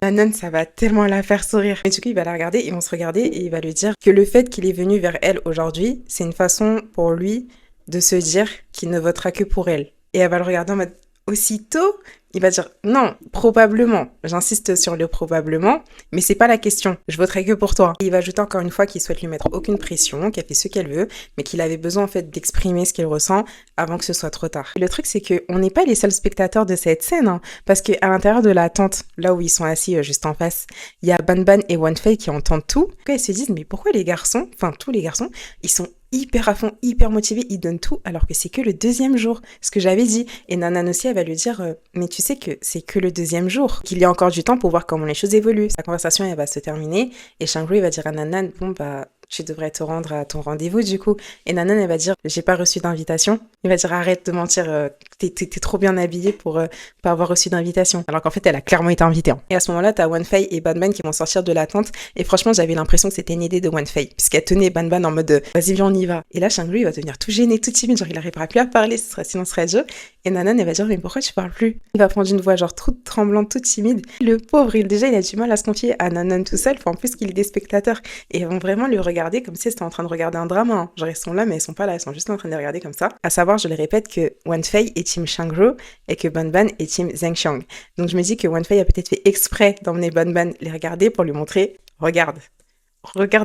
Nanan, ça va tellement la faire sourire. Et du coup, il va la regarder, ils vont se regarder et il va lui dire que le fait qu'il est venu vers elle aujourd'hui, c'est une façon pour lui de se dire qu'il ne votera que pour elle. Et elle va le regarder en mode aussitôt, il va dire non, probablement. J'insiste sur le probablement, mais c'est pas la question. Je voterai que pour toi. Et il va ajouter encore une fois qu'il souhaite lui mettre aucune pression, qu'elle fait ce qu'elle veut, mais qu'il avait besoin en fait d'exprimer ce qu'il ressent avant que ce soit trop tard. Et le truc, c'est que on n'est pas les seuls spectateurs de cette scène, hein, parce que à l'intérieur de la tente, là où ils sont assis juste en face, il y a Ban Ban et Wan Fei qui entendent tout. Ils se disent mais pourquoi les garçons, enfin tous les garçons, ils sont hyper à fond, hyper motivés, ils donnent tout alors que c'est que le deuxième jour. Ce que j'avais dit. Et Nanan aussi, elle va lui dire mais tu sais que c'est que le deuxième jour, qu'il y a encore du temps pour voir comment les choses évoluent. Sa conversation, elle va se terminer et Shangru, il va dire à Nanan, bon bah tu devrais te rendre à ton rendez-vous du coup. Et Nanan, elle va dire, j'ai pas reçu d'invitation. Il va dire, arrête de mentir, t'es trop bien habillée pour pas avoir reçu d'invitation. Alors qu'en fait, elle a clairement été invitée. Hein. Et à ce moment-là, t'as Wan Fei et Ban Ban qui vont sortir de la tente. Et franchement, j'avais l'impression que c'était une idée de Wan Fei, puisqu'elle tenait Ban Ban en mode, vas-y, viens, on y va. Et là, Shangru, il va devenir tout gêné, tout timide, genre il arrivera plus à parler, sinon ce serait Joe. Et Nanan, elle va dire, mais pourquoi tu parles plus? Il va prendre une voix genre toute tremblante, toute timide. Le pauvre, il a du mal à se confier à Nanan tout seul, en plus qu'il est des spectateurs. Et ils vont vraiment le regarder comme si c'était en train de regarder un drama. Hein. Genre, ils sont là, mais ils sont pas là, ils sont juste en train de les regarder comme ça. À savoir, je le répète, que Wan Fei est team Shangru et que Ban Ban est team Zheng Xiang. Donc je me dis que Wan Fei a peut-être fait exprès d'emmener Ban Ban les regarder pour lui montrer, regarde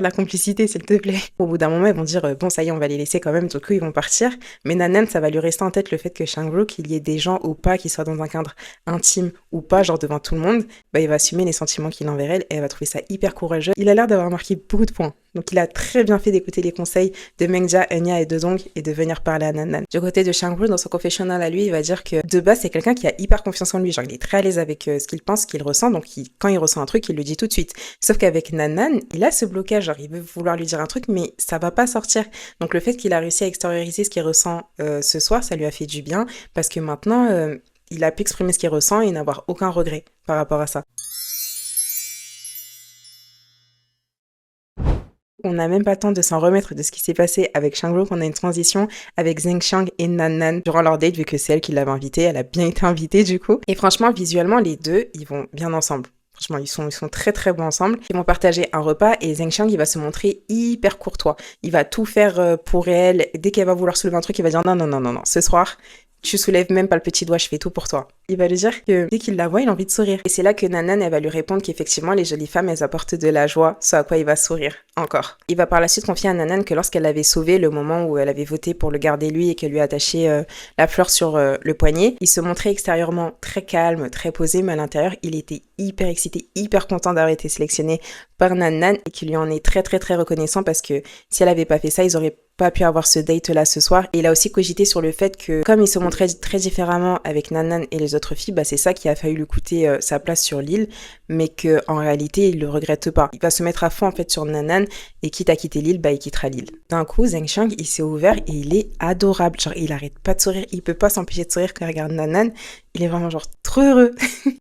la complicité, s'il te plaît. Au bout d'un moment, ils vont dire, bon, ça y est, on va les laisser quand même, du coup, ils vont partir. Mais Nanan, ça va lui rester en tête le fait que Shangru, qu'il y ait des gens ou pas, qui soient dans un cadre intime ou pas, genre devant tout le monde, bah, il va assumer les sentiments qu'il a envers elle et elle va trouver ça hyper courageux. Il a l'air d'avoir marqué beaucoup de points. Donc il a très bien fait d'écouter les conseils de Mengjia, Enya et de Dong et de venir parler à Nanan. Du côté de Shangru, dans son confessionnal à lui, il va dire que de base, c'est quelqu'un qui a hyper confiance en lui. Genre, il est très à l'aise avec ce qu'il pense, ce qu'il ressent. Donc quand il ressent un truc, il le dit tout de suite. Sauf qu'avec Nanan, il a ce blocage. Genre, il veut vouloir lui dire un truc, mais ça va pas sortir. Donc le fait qu'il a réussi à extérioriser ce qu'il ressent ce soir, ça lui a fait du bien parce que maintenant, il a pu exprimer ce qu'il ressent et n'avoir aucun regret par rapport à ça. On n'a même pas le temps de s'en remettre de ce qui s'est passé avec Shangru, qu'on a une transition avec Zheng Xiang et Nanan durant leur date, vu que c'est elle qui l'avait invitée, elle a bien été invitée du coup. Et franchement, visuellement, les deux, ils vont bien ensemble. Franchement, ils sont très très bons ensemble. Ils vont partager un repas et Zheng Xiang, il va se montrer hyper courtois. Il va tout faire pour elle. Dès qu'elle va vouloir soulever un truc, il va dire non, non, non, non, non. Ce soir, tu soulèves même pas le petit doigt, je fais tout pour toi. Il va lui dire que dès qu'il la voit, il a envie de sourire. Et c'est là que Nanan, elle va lui répondre qu'effectivement, les jolies femmes, elles apportent de la joie, ce à quoi il va sourire, encore. Il va par la suite confier à Nanan que lorsqu'elle l'avait sauvé, le moment où elle avait voté pour le garder lui et qu'elle lui a attaché la fleur sur le poignet, il se montrait extérieurement très calme, très posé, mais à l'intérieur, il était hyper excité, hyper content d'avoir été sélectionné par Nanan et qu'il lui en est très très très reconnaissant parce que si elle avait pas fait ça, ils auraient pas pu avoir ce date là ce soir. Et il a aussi cogité sur le fait que comme il se montrait très différemment avec Nanan et les autres filles, bah c'est ça qui a failli lui coûter sa place sur l'île, mais que en réalité il le regrette pas. Il va se mettre à fond en fait sur Nanan et quitte à quitter l'île, bah il quittera l'île. D'un coup, Zheng Xiang il s'est ouvert et il est adorable, genre il arrête pas de sourire, il peut pas s'empêcher de sourire quand il regarde Nanan il est vraiment genre trop heureux.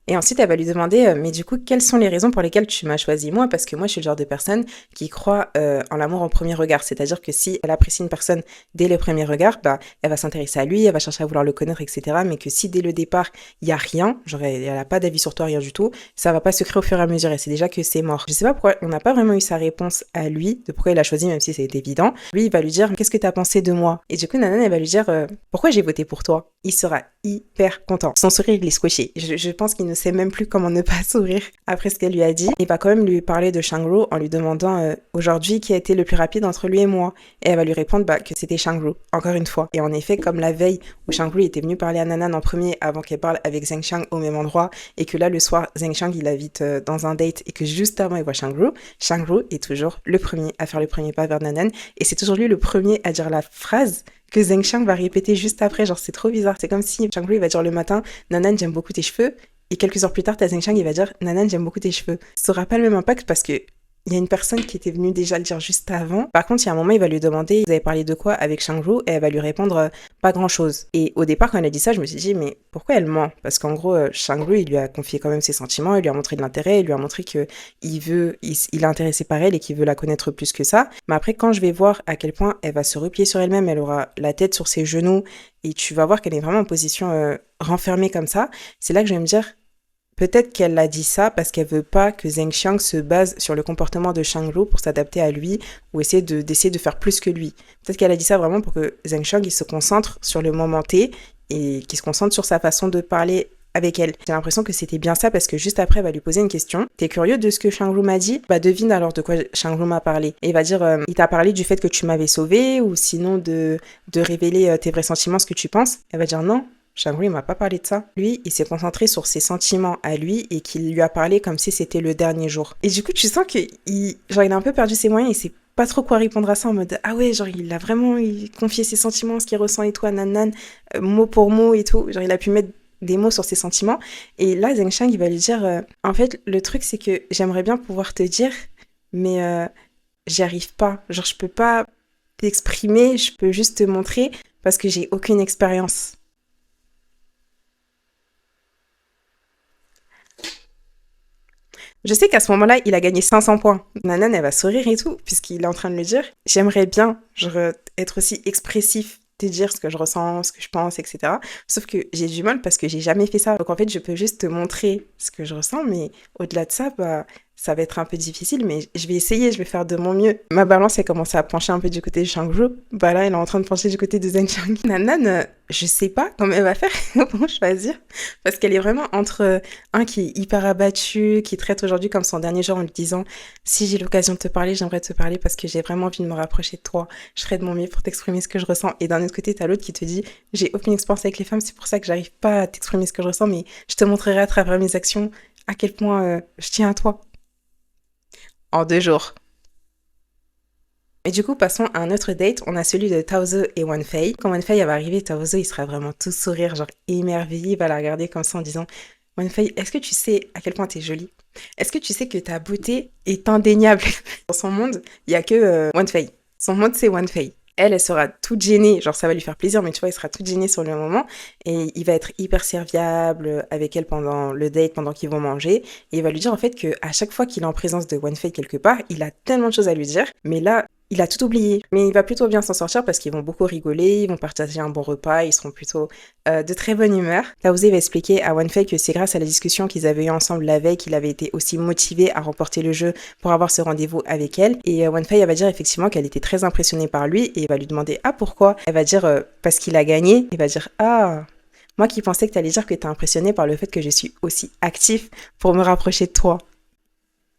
Et ensuite, elle va lui demander, mais du coup, quelles sont les raisons pour lesquelles tu m'as choisi moi? Parce que moi, je suis le genre de personne qui croit en l'amour au premier regard. C'est-à-dire que si elle apprécie une personne dès le premier regard, bah, elle va s'intéresser à lui, elle va chercher à vouloir le connaître, etc. Mais que si dès le départ, il y a rien, genre elle a pas d'avis sur toi, rien du tout, ça va pas se créer au fur et à mesure. Et c'est déjà que c'est mort. Je sais pas pourquoi on n'a pas vraiment eu sa réponse à lui, de pourquoi il a choisi, même si c'est évident. Lui, il va lui dire, qu'est-ce que t'as pensé de moi? Et du coup, Nanan, elle va lui dire, pourquoi j'ai voté pour toi? Il sera hyper content. Son sourire, il est squishy. Je pense qu'il ne sait même plus comment ne pas sourire après ce qu'elle lui a dit. Il va quand même lui parler de Shangru en lui demandant aujourd'hui qui a été le plus rapide entre lui et moi. Et elle va lui répondre que c'était Shangru, encore une fois. Et en effet, comme la veille où Shangru était venu parler à Nanan en premier avant qu'elle parle avec Zheng Xiang au même endroit, et que là, le soir, Zheng Xiang, il l'invite dans un date et que juste avant, il voit Shangru, Shangru est toujours le premier à faire le premier pas vers Nanan. Et c'est toujours lui le premier à dire la phrase que Zheng Xiang va répéter juste après. Genre, c'est trop bizarre. C'est comme si Shangru, il va dire le matin, Nanan, j'aime beaucoup tes cheveux. Et quelques heures plus tard, t'as Zheng Xiang, il va dire, Nanan, j'aime beaucoup tes cheveux. Ça aura pas le même impact parce que il y a une personne qui était venue déjà le dire juste avant. Par contre, il y a un moment, il va lui demander, vous avez parlé de quoi avec Shangru? Et elle va lui répondre, pas grand chose. Et au départ, quand elle a dit ça, je me suis dit, mais pourquoi elle ment? Parce qu'en gros, Shangru, il lui a confié quand même ses sentiments, il lui a montré de l'intérêt, il lui a montré que il est intéressé par elle et qu'il veut la connaître plus que ça. Mais après, quand je vais voir à quel point elle va se replier sur elle-même, elle aura la tête sur ses genoux, et tu vas voir qu'elle est vraiment en position renfermée comme ça, c'est là que je vais me dire, peut-être qu'elle a dit ça parce qu'elle veut pas que Zheng Xiang se base sur le comportement de Shangru pour s'adapter à lui ou d'essayer de faire plus que lui. Peut-être qu'elle a dit ça vraiment pour que Zheng Xiang il se concentre sur le moment T et qu'il se concentre sur sa façon de parler avec elle. J'ai l'impression que c'était bien ça parce que juste après, elle va lui poser une question. T'es curieux de ce que Shangru m'a dit? Bah devine alors de quoi Shangru m'a parlé. Et il va dire, il t'a parlé du fait que tu m'avais sauvé ou sinon de révéler tes vrais sentiments, ce que tu penses? Elle va dire non. Shangru, il m'a pas parlé de ça. Lui, il s'est concentré sur ses sentiments à lui et qu'il lui a parlé comme si c'était le dernier jour. Et du coup, tu sens qu'il il a un peu perdu ses moyens et sait pas trop quoi répondre à ça en mode ah ouais, genre il a vraiment confié ses sentiments, ce qu'il ressent et tout à Nanan, mot pour mot et tout. Genre il a pu mettre des mots sur ses sentiments. Et là, Zheng Xiang, il va lui dire en fait, le truc, c'est que j'aimerais bien pouvoir te dire, mais j'y arrive pas. Genre, je peux pas t'exprimer, je peux juste te montrer parce que j'ai aucune expérience. Je sais qu'à ce moment-là, il a gagné 500 points. Nanan, elle va sourire et tout, puisqu'il est en train de le dire. J'aimerais bien genre, être aussi expressif, te dire ce que je ressens, ce que je pense, etc. Sauf que j'ai du mal parce que j'ai jamais fait ça. Donc en fait, je peux juste te montrer ce que je ressens, mais au-delà de ça, bah, ça va être un peu difficile, mais je vais essayer, je vais faire de mon mieux. Ma balance, elle commence à pencher un peu du côté de Shangru. Bah là, elle est en train de pencher du côté de Zheng Xiang. Nanan, je sais pas comment elle va faire pour choisir, parce qu'elle est vraiment entre un qui est hyper abattu, qui traite aujourd'hui comme son dernier jour en lui disant si j'ai l'occasion de te parler, j'aimerais te parler parce que j'ai vraiment envie de me rapprocher de toi, je ferai de mon mieux pour t'exprimer ce que je ressens. Et d'un autre côté, t'as l'autre qui te dit j'ai aucune expérience avec les femmes, c'est pour ça que j'arrive pas à t'exprimer ce que je ressens, mais je te montrerai à travers mes actions à quel point je tiens à toi. En 2 jours. Et du coup, passons à un autre date. On a celui de Taozo et Wanfei. Quand Wanfei va arriver, Taozo, il sera vraiment tout sourire, genre émerveillé. Il va la regarder comme ça en disant Wanfei, est-ce que tu sais à quel point t'es jolie? Est-ce que tu sais que ta beauté est indéniable? Dans son monde, il y a que Wanfei. Son monde, c'est Wanfei. Elle sera toute gênée, genre ça va lui faire plaisir, mais tu vois, il sera toute gênée sur le moment, et il va être hyper serviable avec elle pendant le date, pendant qu'ils vont manger, et il va lui dire en fait que à chaque fois qu'il est en présence de Wanfei quelque part, il a tellement de choses à lui dire, mais là, il a tout oublié. Mais il va plutôt bien s'en sortir parce qu'ils vont beaucoup rigoler, ils vont partager un bon repas, ils seront plutôt de très bonne humeur. Taouzé va expliquer à Wanfei que c'est grâce à la discussion qu'ils avaient eue ensemble la veille qu'il avait été aussi motivé à remporter le jeu pour avoir ce rendez-vous avec elle. Et Wanfei, elle va dire effectivement qu'elle était très impressionnée par lui et il va lui demander ah pourquoi? Elle va dire parce qu'il a gagné. Il va dire ah moi qui pensais que t'allais dire que t'es impressionné par le fait que je suis aussi actif pour me rapprocher de toi.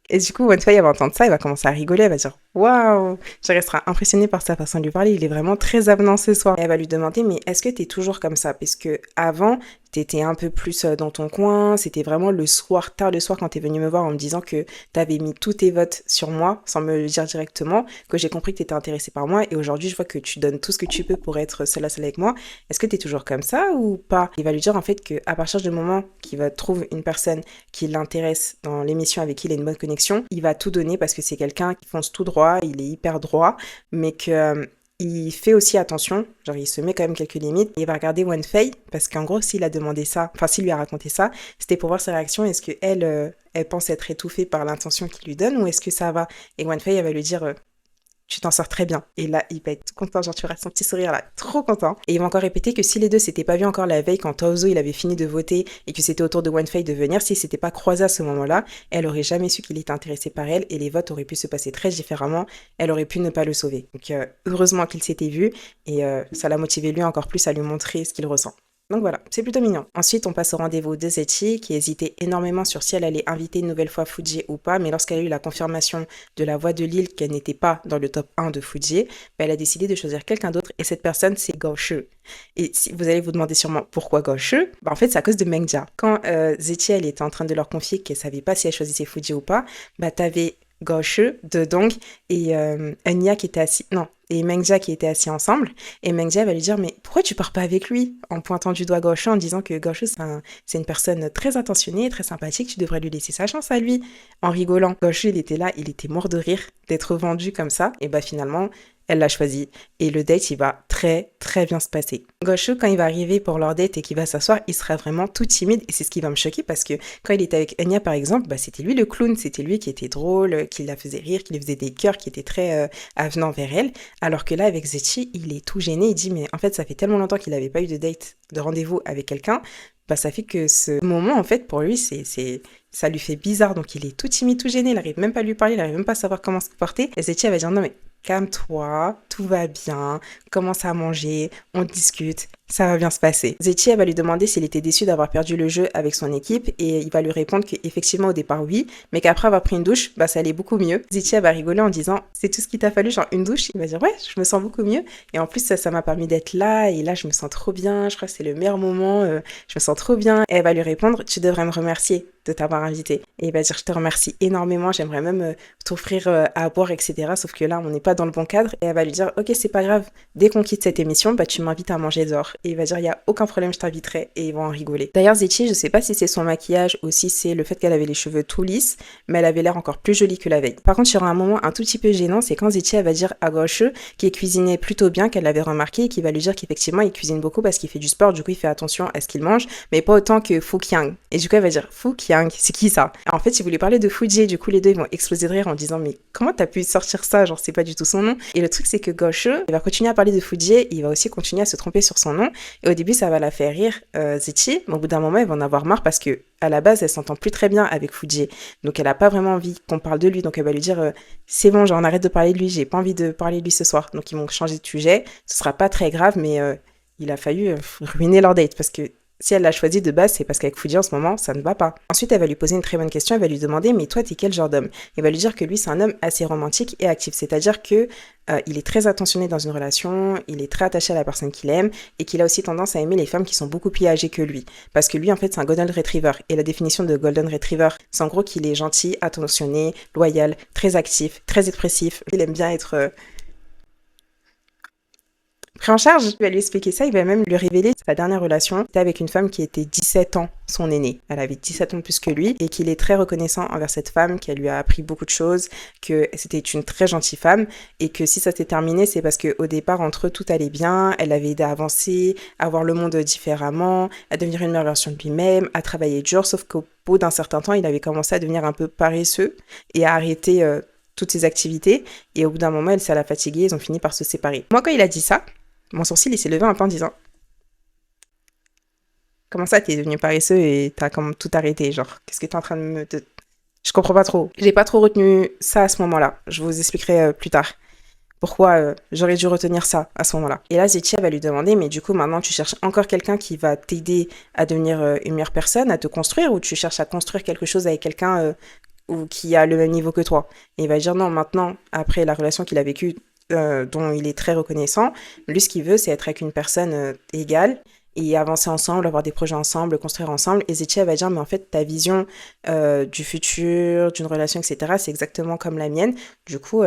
Et du coup, Wanfei, elle va entendre ça, elle va commencer à rigoler, elle va dire waouh, je resterai impressionnée par sa façon de lui parler, il est vraiment très avenant ce soir. Et elle va lui demander mais est-ce que t'es toujours comme ça? Parce que avant, t'étais un peu plus dans ton coin, c'était vraiment le soir, tard le soir quand t'es venu me voir en me disant que t'avais mis tous tes votes sur moi, sans me le dire directement, que j'ai compris que t'étais intéressée par moi et aujourd'hui je vois que tu donnes tout ce que tu peux pour être seule à seule avec moi. Est-ce que t'es toujours comme ça ou pas? Il va lui dire en fait qu'à partir du moment qu'il va trouver une personne qui l'intéresse dans l'émission avec qui il a une bonne connexion, il va tout donner parce que c'est quelqu'un qui fonce tout droit, il est hyper droit, mais que il fait aussi attention, genre il se met quand même quelques limites, et il va regarder Wenfei, parce qu'en gros, s'il a demandé ça, enfin s'il lui a raconté ça, c'était pour voir ses réactions, est-ce qu'elle elle pense être étouffée par l'intention qu'il lui donne, ou est-ce que ça va? Et Wenfei, elle va lui dire, tu t'en sors très bien. Et là, il va être tout content, genre tu verras son petit sourire là, trop content. Et il va encore répéter que si les deux s'étaient pas vus encore la veille quand Taozo il avait fini de voter et que c'était au tour de Wenfei de venir, s'ils s'étaient pas croisés à ce moment-là, elle aurait jamais su qu'il était intéressé par elle et les votes auraient pu se passer très différemment. Elle aurait pu ne pas le sauver. Donc heureusement qu'ils s'étaient vus et ça l'a motivé lui encore plus à lui montrer ce qu'il ressent. Donc voilà, c'est plutôt mignon. Ensuite, on passe au rendez-vous de Zetchi, qui hésitait énormément sur si elle allait inviter une nouvelle fois Fuji ou pas, mais lorsqu'elle a eu la confirmation de la voix de Lille qu'elle n'était pas dans le top 1 de Fuji, elle a décidé de choisir quelqu'un d'autre, et cette personne, c'est Gao Shi. Et si vous allez vous demander sûrement pourquoi Gao Shi, en fait, c'est à cause de Mengjia. Quand Zetchi, elle était en train de leur confier qu'elle savait pas si elle choisissait Fuji ou pas, t'avais Gao Shi, De Dong et Enya qui était assis... Non, et Mengjia qui étaient assis ensemble, et Mengjia va lui dire mais pourquoi tu pars pas avec lui, en pointant du doigt Gao Shi en disant que Gao Shi c'est une personne très attentionnée, très sympathique, tu devrais lui laisser sa chance à lui, en rigolant. Gao Shi il était là, il était mort de rire d'être vendu comme ça, et finalement elle l'a choisi, et le date il va très très bien se passer. Gao Shi quand il va arriver pour leur date et qu'il va s'asseoir, il sera vraiment tout timide, et c'est ce qui va me choquer parce que quand il était avec Enya par exemple, c'était lui le clown, c'était lui qui était drôle, qui la faisait rire, qui lui faisait des cœurs, qui était très avenant vers elle. Alors que là, avec Zetchi, il est tout gêné. Il dit, mais en fait, ça fait tellement longtemps qu'il n'avait pas eu de date, de rendez-vous avec quelqu'un. Ça fait que ce moment, en fait, pour lui, ça lui fait bizarre. Donc, il est tout timide, tout gêné. Il n'arrive même pas à lui parler. Il n'arrive même pas à savoir comment se comporter. Et Zetchi, elle va dire, non, mais calme-toi, tout va bien, commence à manger, on discute, ça va bien se passer. Zetchi, elle va lui demander s'il était déçu d'avoir perdu le jeu avec son équipe et il va lui répondre qu'effectivement au départ oui, mais qu'après avoir pris une douche, ça allait beaucoup mieux. Zetchi, elle va rigoler en disant c'est tout ce qu'il t'a fallu, genre une douche. Il va dire ouais, je me sens beaucoup mieux et en plus ça m'a permis d'être là et là je me sens trop bien, je crois que c'est le meilleur moment, je me sens trop bien. Et elle va lui répondre tu devrais me remercier de t'avoir invité. Et il va dire je te remercie énormément, j'aimerais même t'offrir à boire, etc. Sauf que là, on n'est pas dans le bon cadre. Et elle va lui dire ok, c'est pas grave, dès qu'on quitte cette émission, tu m'invites à manger dehors. Et il va dire il y a aucun problème, je t'inviterai. Et ils vont en rigoler. D'ailleurs, Zetchi, je sais pas si c'est son maquillage ou si c'est le fait qu'elle avait les cheveux tout lisses, mais elle avait l'air encore plus jolie que la veille. Par contre, il y aura un moment un tout petit peu gênant, c'est quand Zetchi, elle va dire à Gao Shi qu'il cuisinait plutôt bien, qu'elle l'avait remarqué, et qu'il va lui dire qu'effectivement, il cuisine beaucoup parce qu'il fait du sport, du coup, il fait attention à ce qu'il mange, mais pas autant que Fu Qiang. Et du coup, elle va dire Fu Qiang, c'est qui ça? En fait, il voulait parler de Fuji, du coup, les deux, ils vont exploser de rire en disant mais comment t'as pu sortir ça? Genre, c'est pas du tout son nom. Et le truc, c'est que Gao Shi, il va continuer à parler de Fuji, et il va aussi continuer à se tromper sur son nom. Et au début, ça va la faire rire, Zetchi, mais au bout d'un moment, elle va en avoir marre parce que à la base, elle s'entend plus très bien avec Fuji. Donc, elle a pas vraiment envie qu'on parle de lui. Donc, elle va lui dire c'est bon, genre, on arrête de parler de lui, j'ai pas envie de parler de lui ce soir. Donc, ils vont changer de sujet. Ce sera pas très grave, mais il a fallu ruiner leur date parce que si elle l'a choisi de base, c'est parce qu'avec Fuji en ce moment, ça ne va pas. Ensuite, elle va lui poser une très bonne question, elle va lui demander mais toi, t'es quel genre d'homme? Elle va lui dire que lui, c'est un homme assez romantique et actif, c'est-à-dire que il est très attentionné dans une relation, il est très attaché à la personne qu'il aime et qu'il a aussi tendance à aimer les femmes qui sont beaucoup plus âgées que lui. Parce que lui, en fait, c'est un Golden Retriever. Et la définition de Golden Retriever, c'est en gros qu'il est gentil, attentionné, loyal, très actif, très expressif. Il aime bien être pris en charge. Il va lui expliquer ça, il va même lui révéler sa dernière relation. C'était avec une femme qui était 17 ans son aînée. Elle avait 17 ans de plus que lui et qu'il est très reconnaissant envers cette femme, qu'elle lui a appris beaucoup de choses, que c'était une très gentille femme et que si ça s'est terminé, c'est parce qu'au départ, entre eux, tout allait bien. Elle l'avait aidé à avancer, à voir le monde différemment, à devenir une meilleure version de lui-même, à travailler dur, sauf qu'au bout d'un certain temps, il avait commencé à devenir un peu paresseux et à arrêter toutes ses activités. Et au bout d'un moment, ça l'a fatigué, ils ont fini par se séparer. Moi, quand il a dit ça, mon sourcil, il s'est levé un peu en disant comment ça, t'es devenu paresseux et t'as comme tout arrêté, genre, qu'est-ce que t'es en train de me... Je comprends pas trop. J'ai pas trop retenu ça à ce moment-là. Je vous expliquerai plus tard pourquoi j'aurais dû retenir ça à ce moment-là. Et là, Zetchi va lui demander, mais du coup, maintenant, tu cherches encore quelqu'un qui va t'aider à devenir une meilleure personne, à te construire, ou tu cherches à construire quelque chose avec quelqu'un ou qui a le même niveau que toi? Et il va dire non, maintenant, après la relation qu'il a vécue, dont il est très reconnaissant, lui ce qu'il veut c'est être avec une personne égale et avancer ensemble, avoir des projets ensemble, construire ensemble. Et Zetchi va dire mais en fait ta vision du futur, d'une relation, etc. c'est exactement comme la mienne. Du coup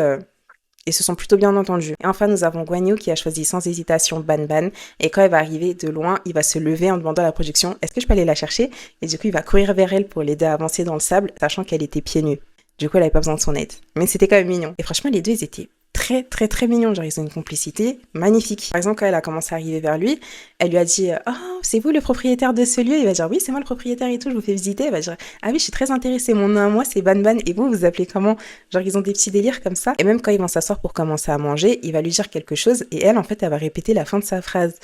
ils se sont plutôt bien entendus. Et enfin, nous avons Guan Yu qui a choisi sans hésitation Ban Ban. Et quand elle va arriver de loin, il va se lever en demandant à la production est-ce que je peux aller la chercher? Et du coup, il va courir vers elle pour l'aider à avancer dans le sable, sachant qu'elle était pieds nus. Du coup, elle n'avait pas besoin de son aide. Mais c'était quand même mignon. Et franchement, les deux, ils étaient très très très mignons, genre ils ont une complicité magnifique. Par exemple, quand elle a commencé à arriver vers lui, elle lui a dit « Oh, c'est vous le propriétaire de ce lieu ?» Il va dire « Oui, c'est moi le propriétaire et tout, je vous fais visiter. » Elle va dire « Ah oui, je suis très intéressée, mon nom à moi c'est Ban Ban et vous, vous appelez comment ?» Genre ils ont des petits délires comme ça. Et même quand ils vont s'asseoir pour commencer à manger, il va lui dire quelque chose et elle, en fait, elle va répéter la fin de sa phrase.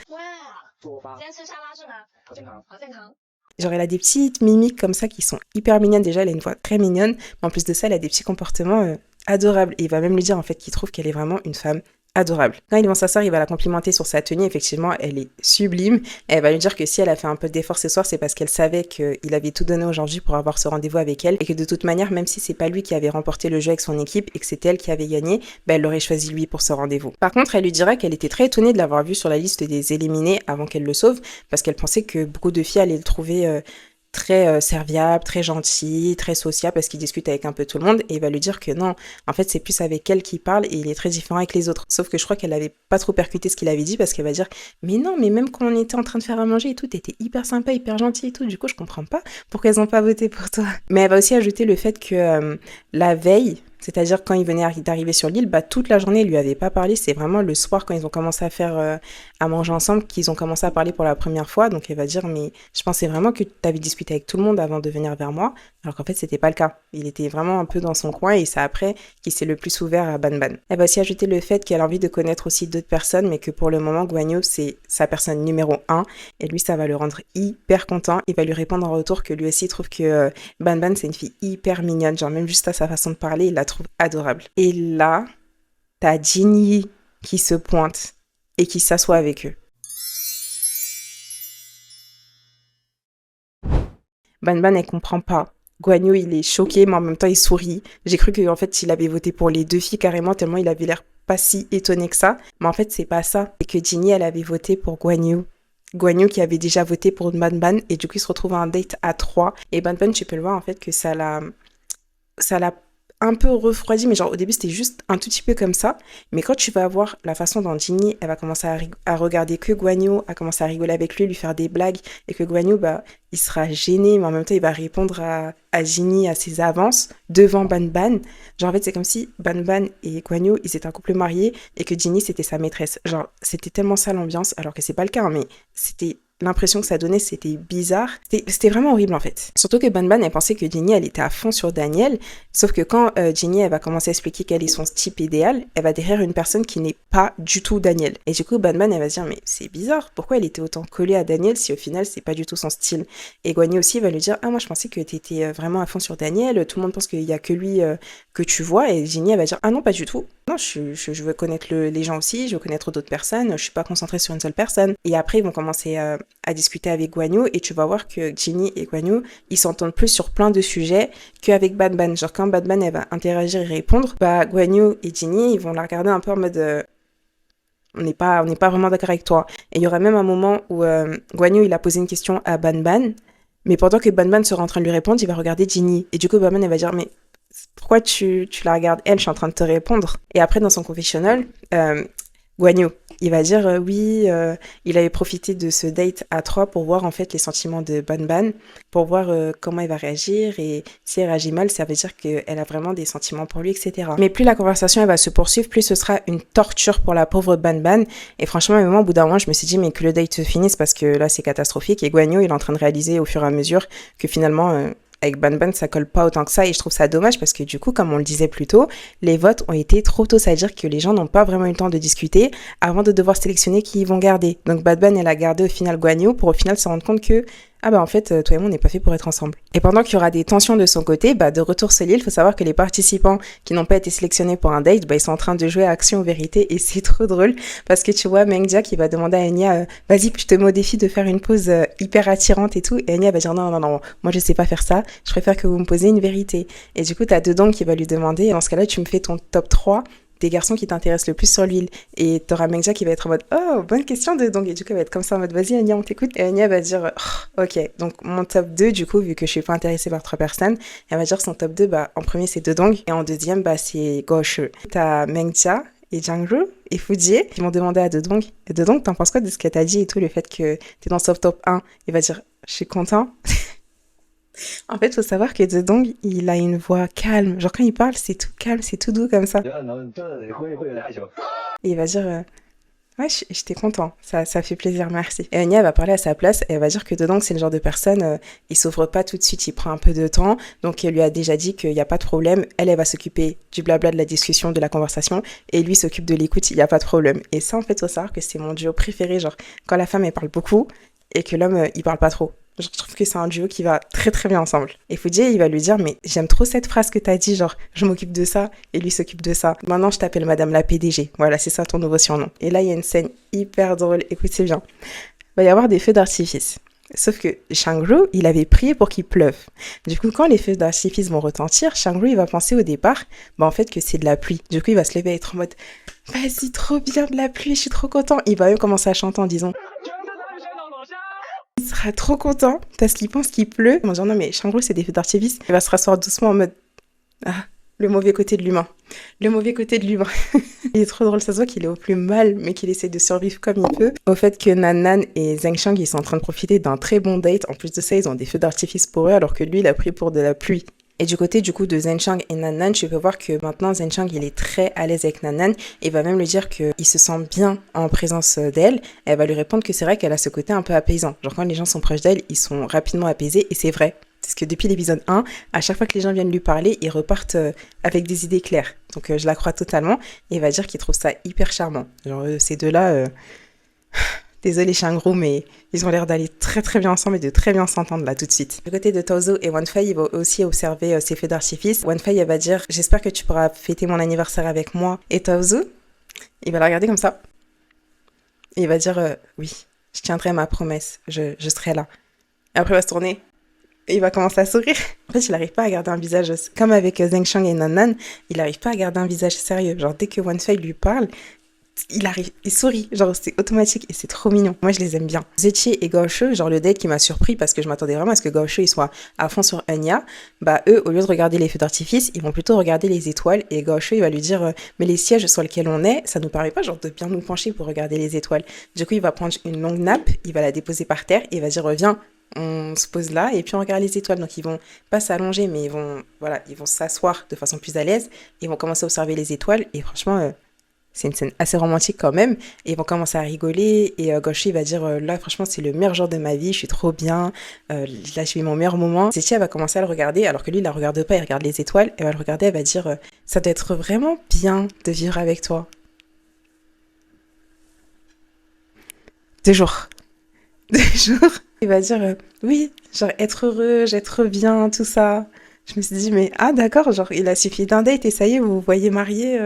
Genre elle a des petites mimiques comme ça qui sont hyper mignonnes. Déjà, elle a une voix très mignonne, mais en plus de ça, elle a des petits comportements adorables. Et il va même lui dire en fait qu'il trouve qu'elle est vraiment une femme adorable. Quand ils vont s'asseoir, il va la complimenter sur sa tenue. Effectivement, elle est sublime. Et elle va lui dire que si elle a fait un peu d'effort ce soir, c'est parce qu'elle savait qu'il avait tout donné aujourd'hui pour avoir ce rendez-vous avec elle. Et que de toute manière, même si c'est pas lui qui avait remporté le jeu avec son équipe et que c'était elle qui avait gagné, elle l'aurait choisi lui pour ce rendez-vous. Par contre, elle lui dira qu'elle était très étonnée de l'avoir vu sur la liste des éliminés avant qu'elle le sauve, parce qu'elle pensait que beaucoup de filles allaient le trouver très serviable, très gentil, très sociable parce qu'il discute avec un peu tout le monde et il va lui dire que non, en fait c'est plus avec elle qu'il parle et il est très différent avec les autres. Sauf que je crois qu'elle avait pas trop percuté ce qu'il avait dit parce qu'elle va dire mais non, mais même quand on était en train de faire à manger et tout, t'étais hyper sympa, hyper gentil et tout, du coup je comprends pas pourquoi elles ont pas voté pour toi. Mais elle va aussi ajouter le fait que la veille, c'est-à-dire quand il venait d'arriver sur l'île, toute la journée, il lui avait pas parlé. C'est vraiment le soir, quand ils ont commencé à faire à manger ensemble, qu'ils ont commencé à parler pour la première fois. Donc elle va dire, mais je pensais vraiment que tu avais discuté avec tout le monde avant de venir vers moi. Alors qu'en fait, c'était pas le cas. Il était vraiment un peu dans son coin et c'est après qu'il s'est le plus ouvert à Ban Ban. Elle va aussi ajouter le fait qu'elle a envie de connaître aussi d'autres personnes, mais que pour le moment, Guan Yu, c'est sa personne numéro 1. Et lui, ça va le rendre hyper content. Il va lui répondre en retour que lui aussi trouve que Ban Ban, c'est une fille hyper mignonne. Genre, même juste à sa façon de parler, il la trouve adorable. Et là, t'as Jinyi qui se pointe et qui s'assoit avec eux. Ban Ban, elle comprend pas. Guan Yu, il est choqué, mais en même temps, il sourit. J'ai cru qu'en fait, il avait voté pour les deux filles carrément, tellement il avait l'air pas si étonné que ça. Mais en fait, c'est pas ça. C'est que Jinny, elle avait voté pour Guan Yu. Guan Yu qui avait déjà voté pour Ban Ban, et du coup, il se retrouve à un date à 3. Et Ban Ban, tu peux le voir, en fait, que ça l'a un peu refroidi, mais genre au début c'était juste un tout petit peu comme ça. Mais quand tu vas voir la façon dont Jinny, elle va commencer à regarder que Guan Yu, à commencer à rigoler avec lui faire des blagues, et que Guan Yu, il sera gêné, mais en même temps il va répondre à Jinny, à ses avances, devant Ban Ban. Genre en fait c'est comme si Ban Ban et Guan Yu, ils étaient un couple marié, et que Jinny c'était sa maîtresse. Genre c'était tellement ça l'ambiance, alors que c'est pas le cas, hein, mais c'était... L'impression que ça donnait, c'était bizarre. C'était vraiment horrible, en fait. Surtout que Ban Ban, elle pensait que Jinny, elle était à fond sur Daniel. Sauf que quand Jinny, elle va commencer à expliquer quel est son type idéal, elle va derrière une personne qui n'est pas du tout Daniel. Et du coup, Ban Ban, elle va se dire, mais c'est bizarre. Pourquoi elle était autant collée à Daniel si au final, c'est pas du tout son style? Et Guan Yu aussi va lui dire, ah, moi, je pensais que t'étais vraiment à fond sur Daniel. Tout le monde pense qu'il y a que lui que tu vois. Et Jinny, elle va dire, ah non, pas du tout. Non, je veux connaître les gens aussi, je veux connaître d'autres personnes, je suis pas concentrée sur une seule personne. Et après, ils vont commencer à discuter avec Guan Yu et tu vas voir que Jinny et Guan Yu, ils s'entendent plus sur plein de sujets qu'avec Ban Ban. Genre quand Ban Ban, elle va interagir et répondre, Guan Yu et Jinny, ils vont la regarder un peu en mode... on n'est pas vraiment d'accord avec toi. Et il y aura même un moment où Guan Yu, il a posé une question à Ban Ban, mais pendant que Ban Ban sera en train de lui répondre, il va regarder Jinny. Et du coup, Ban Ban, elle va dire, mais pourquoi tu la regardes elle, je suis en train de te répondre. Et après, dans son confessionnal, Guan Yu, il va dire il avait profité de ce date à 3 pour voir en fait les sentiments de Ban Ban, pour voir comment il va réagir et si elle réagit mal, ça veut dire qu'elle a vraiment des sentiments pour lui, etc. Mais plus la conversation elle va se poursuivre, plus ce sera une torture pour la pauvre Ban Ban. Et franchement, même moi, au bout d'un moment, je me suis dit mais que le date se finisse parce que là c'est catastrophique. Et Guan Yu, il est en train de réaliser au fur et à mesure que finalement avec Ban Ban, ça colle pas autant que ça et je trouve ça dommage parce que du coup, comme on le disait plus tôt, les votes ont été trop tôt, c'est-à-dire que les gens n'ont pas vraiment eu le temps de discuter avant de devoir sélectionner qui ils vont garder. Donc Ban Ban, elle a gardé au final Guan Yu pour au final se rendre compte que en fait, toi et moi, on n'est pas fait pour être ensemble. Et pendant qu'il y aura des tensions de son côté, de retour sur l'île, il faut savoir que les participants qui n'ont pas été sélectionnés pour un date, ils sont en train de jouer à action ou vérité et c'est trop drôle parce que tu vois Mengjia qui va demander à Enya vas-y, je te mets au défi de faire une pose hyper attirante et tout. Et Enya va dire non, moi je sais pas faire ça, je préfère que vous me posez une vérité. Et du coup, t'as Dedong qui va lui demander, dans ce cas-là, tu me fais ton top 3 des garçons qui t'intéressent le plus sur l'île. Et t'auras Mengjia qui va être en mode oh, bonne question de donc. Et du coup, elle va être comme ça en mode vas-y, Anya, on t'écoute. Et Anya va dire oh, ok. Donc, mon top 2, du coup, vu que je suis pas intéressée par 3 personnes, elle va dire son top 2, en premier, c'est Dedong. Et en deuxième, c'est Goshu. T'as Mengjia et Jangru et Fujie qui vont demander à Dedong. Et Dedong, t'en penses quoi de ce qu'elle t'a dit et tout, le fait que t'es dans son top 1? Il va dire je suis content. En fait, faut savoir que Zedong, il a une voix calme. Genre quand il parle, c'est tout calme, c'est tout doux comme ça. Et il va dire ouais, j'étais content, ça fait plaisir, merci. Et Anya va parler à sa place et elle va dire que Zedong, c'est le genre de personne, il s'ouvre pas tout de suite, il prend un peu de temps. Donc elle lui a déjà dit qu'il n'y a pas de problème. Elle va s'occuper du blabla, de la discussion, de la conversation. Et lui s'occupe de l'écoute, il n'y a pas de problème. Et ça, en fait, faut savoir que c'est mon duo préféré. Genre, quand la femme, elle parle beaucoup et que l'homme, il parle pas trop. Je trouve que c'est un duo qui va très très bien ensemble. Et Fuji, il va lui dire, mais j'aime trop cette phrase que t'as dit, genre, je m'occupe de ça et lui s'occupe de ça. Maintenant, je t'appelle Madame la PDG. Voilà, c'est ça ton nouveau surnom. Et là, il y a une scène hyper drôle. Écoutez bien. Il va y avoir des feux d'artifice. Sauf que Shangru, il avait prié pour qu'il pleuve. Du coup, quand les feux d'artifice vont retentir, Shangru, il va penser au départ, en fait, que c'est de la pluie. Du coup, il va se lever et être en mode, vas-y, trop bien de la pluie, je suis trop content. Il va même commencer à chanter en disant, il sera trop content parce qu'il pense qu'il pleut. En disant non mais Shangru c'est des feux d'artifice. Il va se rasseoir doucement en mode ah le mauvais côté de l'humain. Le mauvais côté de l'humain. Il est trop drôle, ça se voit qu'il est au plus mal mais qu'il essaie de survivre comme il peut. Au fait que Nan et Zheng Shang ils sont en train de profiter d'un très bon date. En plus de ça ils ont des feux d'artifice pour eux alors que lui il a pris pour de la pluie. Et du côté du coup de Zheng Shang et Nan, tu peux voir que maintenant Zheng Shang il est très à l'aise avec Nan et va même lui dire qu'il se sent bien en présence d'elle. Elle va lui répondre que c'est vrai qu'elle a ce côté un peu apaisant. Genre quand les gens sont proches d'elle, ils sont rapidement apaisés et c'est vrai. Parce que depuis l'épisode 1, à chaque fois que les gens viennent lui parler, ils repartent avec des idées claires. Donc je la crois totalement et il va dire qu'il trouve ça hyper charmant. Genre ces deux-là... Désolé Shangru, mais ils ont l'air d'aller très très bien ensemble et de très bien s'entendre là tout de suite. Du côté de Taozu et Wanfei, ils vont aussi observer ces feux d'artifice. Wanfei, elle va dire « J'espère que tu pourras fêter mon anniversaire avec moi. » Et Taozu, il va la regarder comme ça. Et il va dire « Oui, je tiendrai ma promesse, je serai là. » Et après, il va se tourner et il va commencer à sourire. En fait, il n'arrive pas à garder un visage... Comme avec Zheng Shang et Nan, il n'arrive pas à garder un visage sérieux. Genre, dès que Wanfei lui parle... il sourit, genre c'est automatique et c'est trop mignon. Moi je les aime bien. Zetchi et Gao Shu, genre le date qui m'a surpris parce que je m'attendais vraiment à ce que Gao Shu il soit à fond sur Anya, bah eux au lieu de regarder les feux d'artifice, ils vont plutôt regarder les étoiles et Gao Shu il va lui dire mais les sièges sur lesquels on est, ça nous permet pas genre de bien nous pencher pour regarder les étoiles. Du coup il va prendre une longue nappe, il va la déposer par terre et il va dire viens, on se pose là et puis on regarde les étoiles. Donc ils vont pas s'allonger mais ils vont s'asseoir de façon plus à l'aise, ils vont commencer à observer les étoiles et franchement c'est une scène assez romantique quand même. Et ils vont commencer à rigoler. Et Gauchi va dire là, franchement, c'est le meilleur jour de ma vie. Je suis trop bien. Là, j'ai eu mon meilleur moment. Zetchi, elle va commencer à le regarder. Alors que lui, il la regarde pas. Il regarde les étoiles. Elle va le regarder. Elle va dire ça doit être vraiment bien de vivre avec toi. 2 jours. 2 jours. Il va dire oui, genre être heureux, être bien, tout ça. Je me suis dit, mais ah, d'accord. Genre, il a suffi d'un date et ça y est, vous vous voyez marié.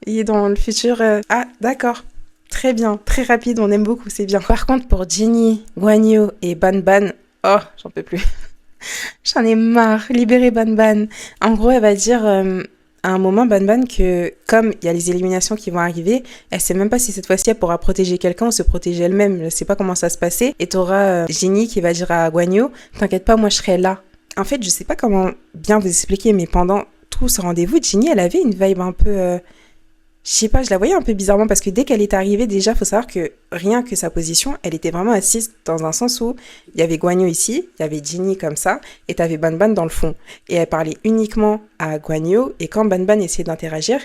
Il est dans le futur. Ah, d'accord. Très bien, très rapide, on aime beaucoup, c'est bien. Par contre, pour Jinny, Guanyu et Banban, oh, j'en peux plus. J'en ai marre, libérer Banban. En gros, elle va dire à un moment, Banban, que comme il y a les éliminations qui vont arriver, elle sait même pas si cette fois-ci elle pourra protéger quelqu'un ou se protéger elle-même. Elle sait pas comment ça se passer. Et t'auras Jinny qui va dire à Guanyu, t'inquiète pas, moi je serai là. En fait, je sais pas comment bien vous expliquer, mais pendant tout ce rendez-vous, Jinny, elle avait une vibe un peu... je sais pas, je la voyais un peu bizarrement parce que dès qu'elle est arrivée, déjà, faut savoir que rien que sa position, elle était vraiment assise dans un sens où il y avait Guanyu ici, il y avait Jinny comme ça, et t'avais Banban dans le fond. Et elle parlait uniquement à Guanyu, et quand Banban essayait d'interagir,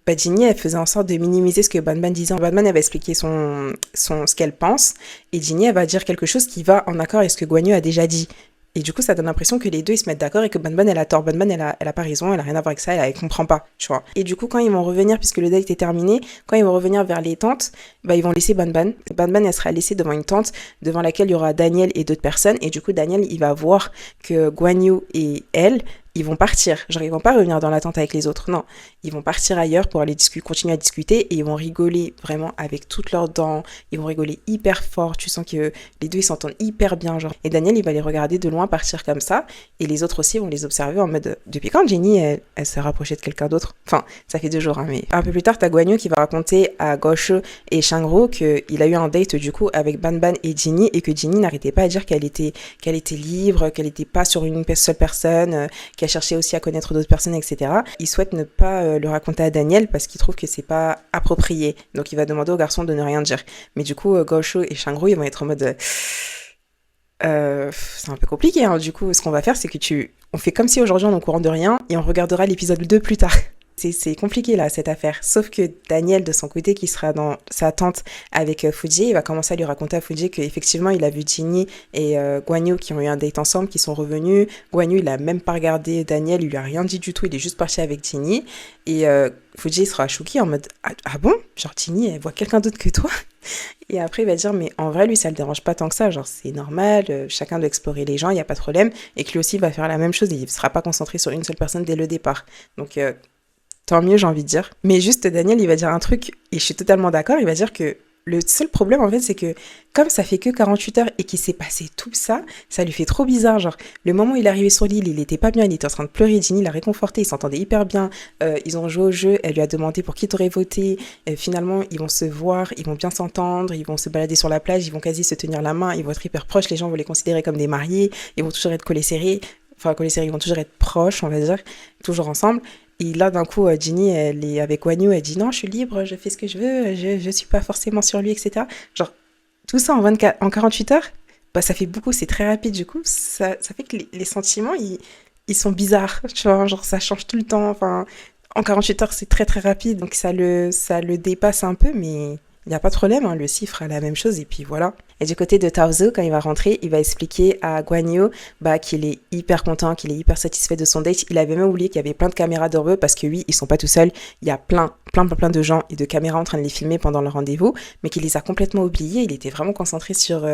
bah Jinny, elle faisait en sorte de minimiser ce que Banban disait. Banban, elle va expliquer ce qu'elle pense, et Jinny, elle va dire quelque chose qui va en accord avec ce que Guanyu a déjà dit. Et du coup, ça donne l'impression que les deux, ils se mettent d'accord et que Banban, elle a tort. Banban, elle a pas raison, elle a rien à voir avec ça, elle comprend pas, tu vois. Et du coup, quand ils vont revenir, puisque le date est terminé, quand ils vont revenir vers les tentes, bah, ils vont laisser Banban. Banban, elle sera laissée devant une tente devant laquelle il y aura Daniel et d'autres personnes. Et du coup, Daniel, il va voir que Guanyu et elle, ils vont partir. Genre, ils vont pas revenir dans la tente avec les autres, non. Ils vont partir ailleurs pour aller continuer à discuter et ils vont rigoler vraiment avec toutes leurs dents. Ils vont rigoler hyper fort. Tu sens que les deux, ils s'entendent hyper bien, genre. Et Daniel, il va les regarder de loin partir comme ça. Et les autres aussi vont les observer en mode, depuis quand Jenny, elle s'est rapprochée de quelqu'un d'autre? Enfin, ça fait 2 jours, hein, mais... Un peu plus tard, t'as Guanyu qui va raconter à Gao Shu et Shangru qu'il a eu un date, du coup, avec Banban et Jinny et que Jinny n'arrêtait pas à dire qu'elle était libre, qu'elle était pas sur une seule personne, qu'elle cherchait aussi à connaître d'autres personnes, etc. Il souhaite ne pas le raconter à Daniel parce qu'il trouve que c'est pas approprié. Donc il va demander au garçon de ne rien dire. Mais du coup, Gao Shu et Shangru, ils vont être en mode C'est un peu compliqué, hein. Du coup, ce qu'on va faire, c'est que on fait comme si aujourd'hui on est au courant de rien et on regardera l'épisode 2 plus tard. C'est compliqué là cette affaire. Sauf que Daniel de son côté qui sera dans sa tente avec Fuji, il va commencer à lui raconter à Fuji qu'effectivement il a vu Ginny et Guan Yu qui ont eu un date ensemble, qui sont revenus. Guan Yu il a même pas regardé Daniel, il lui a rien dit du tout, il est juste parti avec Ginny. Et Fuji sera choqué en mode ah bon, genre Ginny elle voit quelqu'un d'autre que toi. Et après il va dire mais en vrai lui ça le dérange pas tant que ça, genre c'est normal, chacun doit explorer les gens, il y a pas de problème. Et que lui aussi va faire la même chose, et il sera pas concentré sur une seule personne dès le départ. Donc tant mieux, j'ai envie de dire. Mais juste, Daniel, il va dire un truc, et je suis totalement d'accord, il va dire que le seul problème, en fait, c'est que comme ça fait que 48 heures et qu'il s'est passé tout ça, ça lui fait trop bizarre. Genre, le moment où il est arrivé sur l'île, il était pas bien, il était en train de pleurer, Ginny l'a réconforté, ils s'entendaient hyper bien, ils ont joué au jeu, elle lui a demandé pour qui t'aurais voté, finalement, ils vont se voir, ils vont bien s'entendre, ils vont se balader sur la plage, ils vont quasi se tenir la main, ils vont être hyper proches, les gens vont les considérer comme des mariés, ils vont toujours être collés serrés, ils vont toujours être proches, on va dire, toujours ensemble. Et là, d'un coup, Ginny, elle est avec Wanyu, elle dit non, je suis libre, je fais ce que je veux, je suis pas forcément sur lui, etc. Genre, tout ça en 48 heures, bah, ça fait beaucoup, c'est très rapide. Du coup, ça fait que les sentiments, ils sont bizarres, tu vois, genre, ça change tout le temps. Enfin, en 48 heures, c'est très très rapide, donc ça le dépasse un peu, mais il n'y a pas de problème, hein, le si fera la même chose, et puis voilà. Et du côté de Taozu, quand il va rentrer, il va expliquer à Guan Yu qu'il est hyper content, qu'il est hyper satisfait de son date. Il avait même oublié qu'il y avait plein de caméras devant eux parce que oui, ils sont pas tout seuls. Il y a plein de gens et de caméras en train de les filmer pendant le rendez-vous, mais qu'il les a complètement oubliés. Il était vraiment concentré sur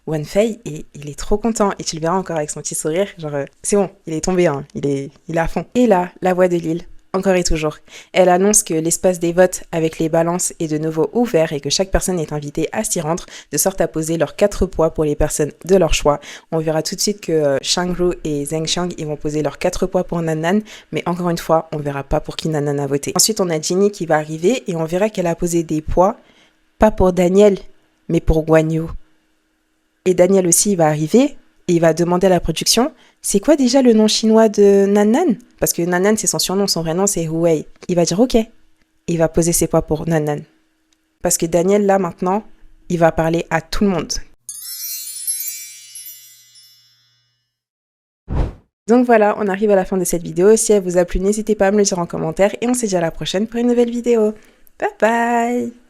Wan Fei et il est trop content. Et tu le verras encore avec son petit sourire, genre c'est bon, il est tombé, hein, il est à fond. Et là, la voix de Lille. Encore et toujours. Elle annonce que l'espace des votes avec les balances est de nouveau ouvert et que chaque personne est invitée à s'y rendre, de sorte à poser leurs 4 poids pour les personnes de leur choix. On verra tout de suite que Shang-Ru et Zheng Xiang ils vont poser leurs 4 poids pour Nan, mais encore une fois, on verra pas pour qui Nan a voté. Ensuite, on a Ginny qui va arriver et on verra qu'elle a posé des poids, pas pour Daniel, mais pour Guan Yu. Et Daniel aussi, il va arriver et il va demander à la production c'est quoi déjà le nom chinois de Nan? Parce que Nan, c'est son surnom, son vrai nom, c'est Huwei. Il va dire ok. Il va poser ses poids pour Nan. Parce que Daniel, là, maintenant, il va parler à tout le monde. Donc voilà, on arrive à la fin de cette vidéo. Si elle vous a plu, n'hésitez pas à me le dire en commentaire. Et on se dit à la prochaine pour une nouvelle vidéo. Bye bye!